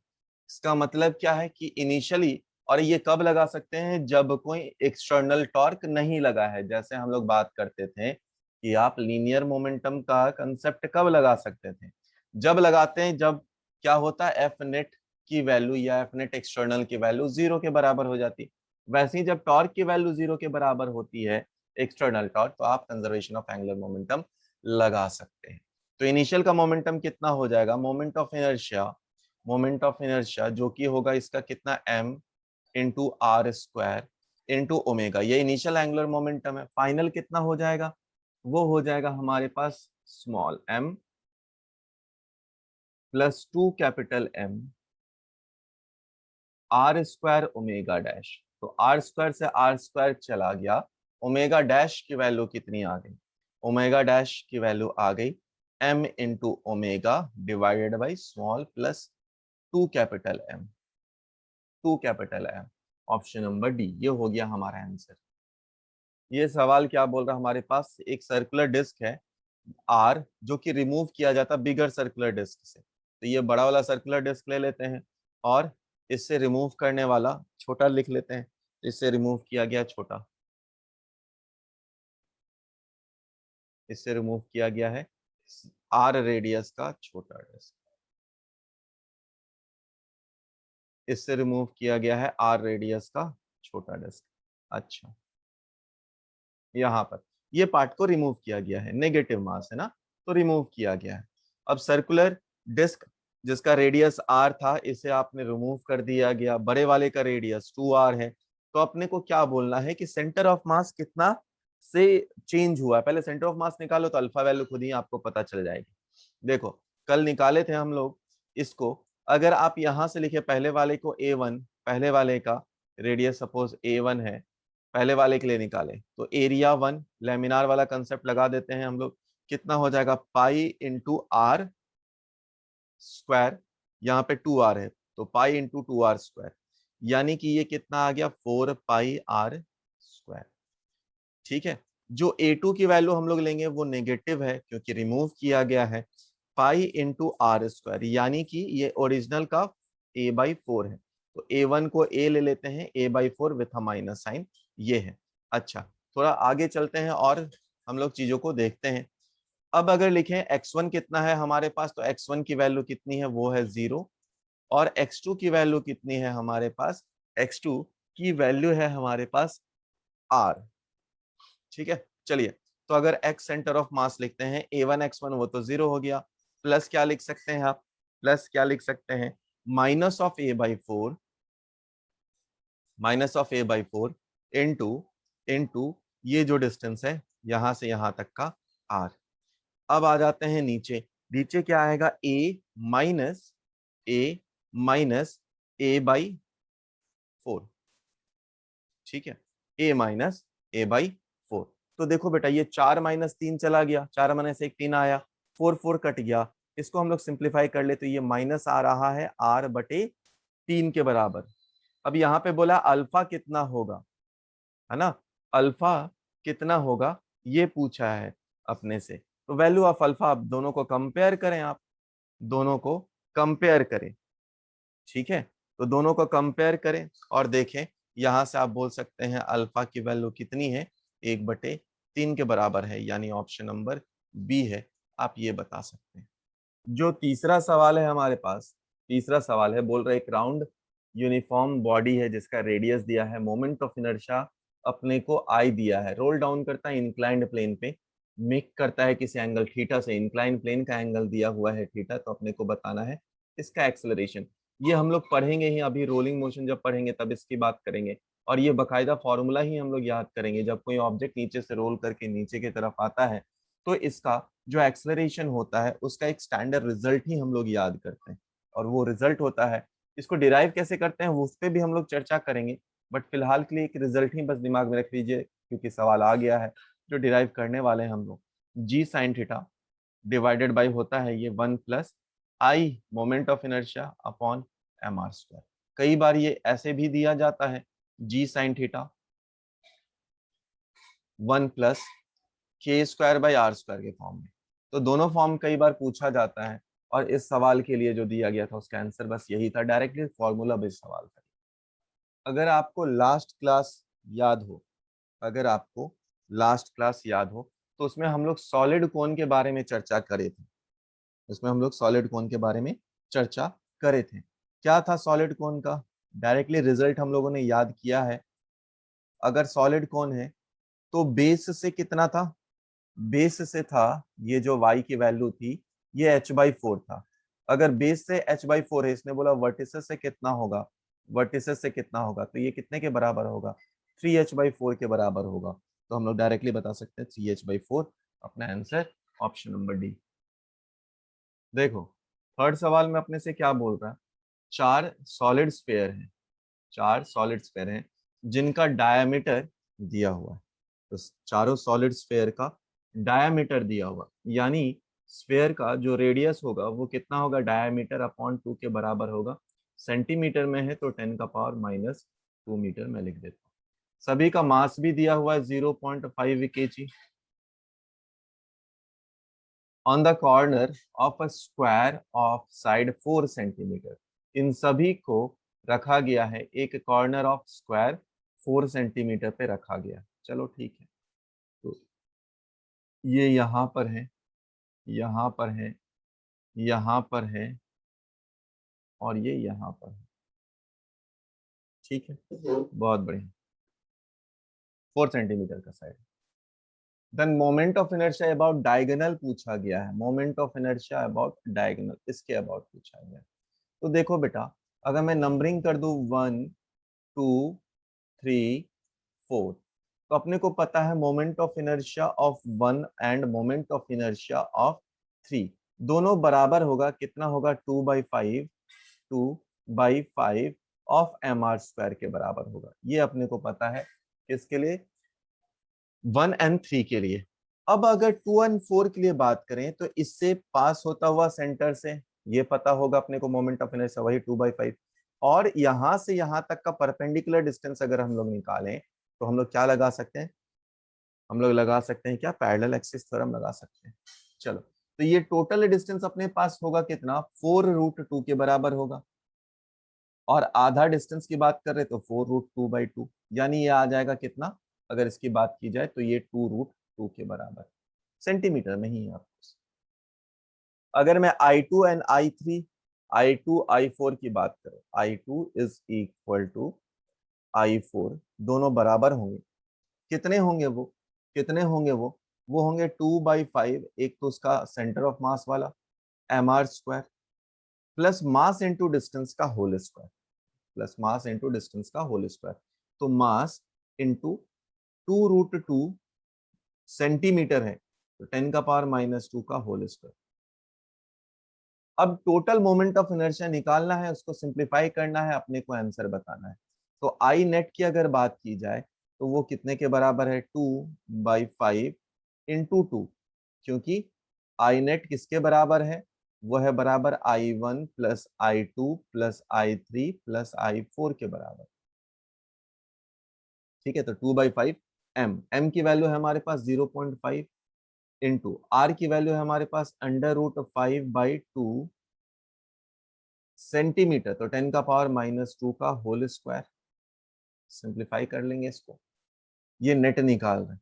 इसका मतलब क्या है कि इनिशियली, और ये कब लगा सकते हैं, जब कोई एक्सटर्नल टॉर्क नहीं लगा है। जैसे हम लोग बात करते थे कि आप लीनियर मोमेंटम का कंसेप्ट कब लगा सकते थे, जब लगाते हैं जब क्या होता है, एफ नेट की वैल्यू या एफ नेट एक्सटर्नल की वैल्यू 0 के बराबर हो जाती। वैसे ही जब टॉर्क की वैल्यू 0 के बराबर होती है, एक्सटर्नल टॉर्क, तो आप कंजर्वेशन ऑफ एंगुलर मोमेंटम लगा सकते हैं। तो इनिशियल का मोमेंटम कितना हो जाएगा, moment of inertia, moment of inertia जो कि होगा इसका कितना, m into r² into omega. ये इनिशियल एंगुलर मोमेंटम है। फाइनल कितना हो जाएगा, वो हो जाएगा हमारे पास small m plus 2 capital M r² omega dash. तो r² से r² चला गया, ओमेगा डैश की वैल्यू कितनी आ गई, ओमेगा डैश की वैल्यू आ गई m into omega divided by small plus 2 capital M, 2 capital M। Option number D, ये हो गया हमारा आंसर। ये सवाल क्या बोल रहा है, हमारे पास एक सर्कुलर डिस्क है आर, जो कि रिमूव किया जाता बिगर सर्कुलर डिस्क से। तो ये बड़ा वाला सर्कुलर डिस्क ले लेते हैं और इससे रिमूव करने वाला छोटा लिख लेते हैं। इससे रिमूव किया गया छोटा, इससे रिमूव किया गया है आर रेडियस का छोटा डिस्क, इससे रिमूव किया गया है आर रेडियस का छोटा डिस्क। अच्छा, यहाँ पर ये पार्ट को रिमूव किया गया है, नेगेटिव मास है ना, तो रिमूव किया गया है। अब सर्कुलर डिस्क जिसका रेडियस r था इसे आपने रिमूव कर दिया गया, बड़े वाले का रेडियस 2r है। तो अपने को क्या बोलना है कि सेंटर ऑफ मास कितना से चेंज हुआ है। पहले सेंटर ऑफ मास निकालो तो अल्फा वैल्यू खुद ही आपको पता चल जाएगी। देखो कल निकाले थे हम लोग इसको, अगर आप यहां से लिखे पहले वाले को a1, पहले वाले का रेडियस सपोज a1 है, पहले वाले के लिए निकाले तो एरिया 1, लेमिनार वाला कंसेप्ट लगा देते हैं हम लोग, कितना हो जाएगा पाई इंटू आर स्क्वायर, यहाँ पे 2r है तो पाई इंटू 2r स्क्वायर, यानी कि ये कितना आ गया 4 पाई आर स्क्वायर। ठीक है, जो a2 की वैल्यू हम लोग लेंगे वो नेगेटिव है क्योंकि रिमूव किया गया है, पाई इंटू आर स्क्वायर, यानी कि ये ओरिजिनल का a/4 है। तो a1 को a ले लेते हैं, a/4 with a minus sign, ये है। अच्छा, थोड़ा आगे चलते हैं और हम लोग चीजों को देखते हैं। अब अगर लिखें x1 कितना है हमारे पास, तो x1 की वैल्यू कितनी है, वो है 0। और x2 की वैल्यू कितनी है हमारे पास, x2 की वैल्यू है हमारे पास r। ठीक है, चलिए, तो अगर x सेंटर ऑफ मास लिखते हैं a1 x1 वो तो 0 हो गया, प्लस क्या लिख सकते हैं आप, प्लस क्या लिख सकते हैं, minus of a/4, minus of a/4 into into ये जो डिस्टेंस है यहां से यहां तक का r। अब आ जाते हैं नीचे, नीचे क्या आएगा a माइनस a/4। ठीक है, a-a/4। तो देखो बेटा ये 4-3 चला गया, 4 में से एक 3 आया, 4 कट गया, इसको हम लोग सिंप्लीफाई कर ले तो ये माइनस आ रहा है r/3 के बराबर। अब यहाँ पे बोला अल्फा कितना होगा, है ना, अल्फा कितना होगा ये पूछा है अपने से। तो वैल्यू ऑफ अल्फा, आप दोनों को कंपेयर करें, आप दोनों को कंपेयर करें। ठीक है, तो दोनों को कंपेयर करें और देखें, यहां से आप बोल सकते हैं अल्फा की वैल्यू कितनी है, 1/3 के बराबर है, यानी ऑप्शन नंबर बी है। आप ये बता सकते हैं। जो तीसरा सवाल है हमारे पास, तीसरा सवाल है, बोल रहे एक राउंड यूनिफॉर्म बॉडी है जिसका रेडियस दिया है, मोमेंट ऑफ इनर्शिया अपने को आई दिया है, रोल डाउन करता है इंक्लाइंड प्लेन पे, मेक करता है किसी एंगल थीटा से, इंक्लाइंड प्लेन का एंगल दिया हुआ है थीटा, तो अपने को बताना है इसका एक्सेलरेशन। ये हम लोग पढ़ेंगे ही, अभी रोलिंग मोशन जब पढ़ेंगे तब इसकी बात करेंगे, और ये बकायदा फॉर्मूला ही हम लोग याद करेंगे। जब कोई ऑब्जेक्ट नीचे से रोल करके नीचे की तरफ आता है तो इसका जो एक्सेलरेशन होता है उसका एक स्टैंडर्ड रिजल्ट ही हम लोग याद करते हैं, और वो रिजल्ट होता है, इसको डिराइव कैसे करते हैं वो उस पर भी हम लोग चर्चा करेंगे, बट फिलहाल के लिए एक रिजल्ट ही बस दिमाग में रख लीजिए क्योंकि सवाल आ गया है जो डिराइव करने वाले हैं हम लोग। जी साइन थीटा डिवाइडेड बाई होता है ये 1 plus I moment of inertia upon mr²। कई बार ये ऐसे भी दिया जाता है, जी साइन थीटा 1 प्लस k²/r² के फॉर्म में। तो दोनों फॉर्म कई बार पूछा जाता है, और इस सवाल के लिए जो दिया गया था उसका आंसर बस यही था, डायरेक्टली फॉर्मूला बेस्ड सवाल था। अगर आपको लास्ट क्लास याद हो, अगर आपको लास्ट क्लास याद हो तो उसमें हम लोग सॉलिड कोन के बारे में चर्चा करे थे, उसमें हम लोग सॉलिड कोन के बारे में चर्चा करे थे। क्या था सॉलिड कोन का, डायरेक्टली रिजल्ट हम लोगों ने याद किया है। अगर सॉलिड कोन है तो बेस से कितना था, बेस से था, ये जो y की वैल्यू थी ये h/4 था। अगर बेस से h/4 है, इसने बोला वर्टिसेस से कितना होगा, वर्टिसेस से कितना होगा, तो ये कितने के बराबर होगा, 3h/4 के बराबर होगा। तो हम लोग डायरेक्टली बता सकते हैं 3h/4, अपना आंसर ऑप्शन नंबर डी। देखो थर्ड सवाल में अपने से क्या बोल रहा है, 4 सॉलिड स्फेयर हैं, 4 सॉलिड स्फेयर हैं जिनका डायमीटर दिया हुआ है। तो चारों सॉलिड स्फेयर का डायमीटर दिया हुआ, यानी स्फेयर का जो रेडियस होगा वो कितना होगा, डायमीटर अपॉन 2 के बराबर होगा। सेंटीमीटर में है तो 10⁻⁻² मीटर में लिख देता हूँ। सभी का मास भी दिया हुआ है 0.5 kg। On the corner of a square of side 4 centimetre, इन सभी को रखा गया है एक कॉर्नर ऑफ स्क्वायर 4 सेंटीमीटर पे रखा गया। चलो ठीक है, तो ये यहाँ पर है, यहाँ पर है, यहाँ पर है, और ये यहाँ पर है। ठीक है, बहुत बढ़िया, 4 सेंटीमीटर का side. Then moment of inertia about diagonal पूछा गया है, moment of inertia about diagonal, इसके अबाउट पूछा गया है। तो देखो बेटा, अगर मैं नंबरिंग कर दूं 1 2 3 4, तो अपने को पता है moment of inertia of 1 end moment of inertia of 3 दोनों बराबर होगा, कितना होगा 2/5 ऑफ mr² के बराबर होगा। ये अपने को पता है किसके लिए, 1 एंड 3 के लिए। अब अगर 2 एंड 4 के लिए बात करें तो इससे पास होता हुआ सेंटर से ये पता होगा अपने को मोमेंट ऑफ इनर्शिया वही 2/5, और यहां से यहां तक का परपेंडिकुलर डिस्टेंस अगर हम लोग निकालें तो हम लोग क्या लगा सकते हैं, हम लोग लगा सकते हैं क्या, पैरेलल एक्सिस थ्योरम लगा सकते हैं। चलो, तो ये टोटल डिस्टेंस अपने पास होगा कितना, 4√2 के बराबर होगा, और आधा डिस्टेंस की बात कर रहे तो 4√2/2, यानी ये आ जाएगा कितना, अगर इसकी बात की जाए तो ये 2√2 के बराबर, सेंटीमीटर में ही है आपको। अगर मैं I2 and I3, I2 I4 की बात करूं, I2 is equal to I4, दोनों बराबर होंगे, कितने होंगे वो, कितने होंगे वो होंगे 2/5, एक तो उसका सेंटर ऑफ मास वाला mr² plus mass into distance का whole square, plus mass into distance का होल स्क्वायर, तो मास इंटू 2√2 सेंटीमीटर है, तो 10⁻⁻² का होल स्क्वायर। अब टोटल मोमेंट ऑफ इनर्शिया निकालना है, उसको सिंप्लीफाई करना है, अपने को आंसर बताना है। तो आई नेट की अगर बात की जाए तो वो कितने के बराबर है, 2/5 इंटू 2, क्योंकि आई नेट किसके बराबर है, वो है बराबर I1 plus I2 plus I3 plus I4 के बराबर। ठीक है, तो 2/5 m की वैल्यू है हमारे पास 0.5 इंटू आर की वैल्यू है हमारे पास √5/2 सेंटीमीटर, तो 10⁻⁻² का होल स्क्वायर। सिंप्लीफाई कर लेंगे इसको, ये नेट निकाल रहे हैं,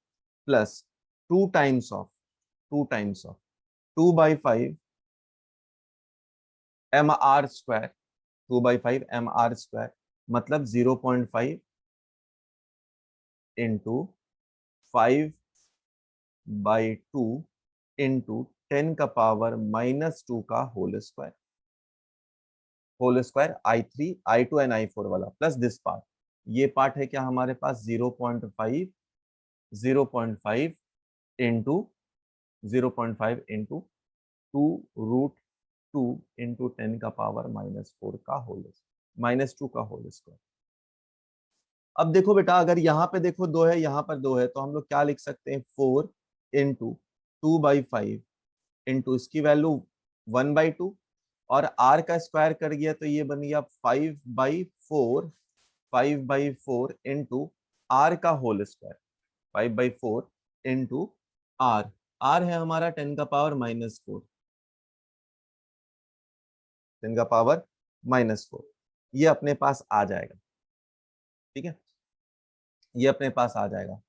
plus 2 times of 2/5 mr², 2/5 mr², मतलब 0.5 इंटू 5/2 इंटू 10⁻⁻² का whole square, whole square I3 I2 and I4 वाला, प्लस दिस पार्ट, ये पार्ट है क्या हमारे पास 0.5 इंटू 0.5 इंटू 2√2 इंटू 10⁻⁻4 का होल -2 का होल स्क्वायर। अब देखो बेटा, अगर यहाँ पे देखो 2 है, यहाँ पर 2 है, तो हम लोग क्या लिख सकते हैं, 4 इंटू 2/5 इंटू इसकी वैल्यू 1/2, और r का स्क्वायर कर गया तो ये बन गया 5/4 इंटू r का whole square, 5/4 into r, r है हमारा 10⁻⁻4, 10⁻⁻4, ये अपने पास आ जाएगा। ठीक है, ये अपने पास आ जाएगा।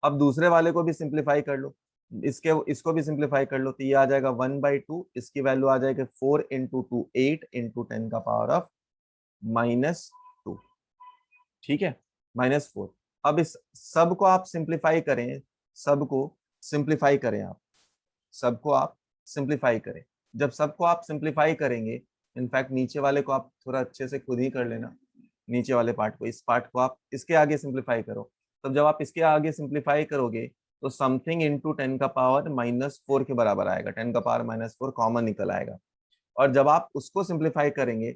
अब दूसरे वाले को भी सिंप्लीफाई कर लो, इसको भी सिंप्लीफाई कर लो, तो ये आ जाएगा 1/2, इसकी वैल्यू आ जाएगी 4 इंटू 2 8 इंटू 10⁻⁻²। ठीक है, -4। अब इस सब को आप सिंप्लीफाई करें, सबको सिंप्लीफाई करें आप, सबको आप सिंप्लीफाई करें। जब सबको आप सिंप्लीफाई करेंगे, इनफैक्ट नीचे वाले को आप थोड़ा अच्छे से खुद ही कर लेना, नीचे वाले पार्ट को, इस पार्ट को आप इसके आगे सिंप्लीफाई करो। तब जब आप इसके आगे सिंप्लीफाई करोगे तो समथिंग इंटू 10⁻⁻4 के बराबर आएगा, 10⁻⁻4 कॉमन निकल आएगा। और जब आप उसको सिंप्लीफाई करेंगे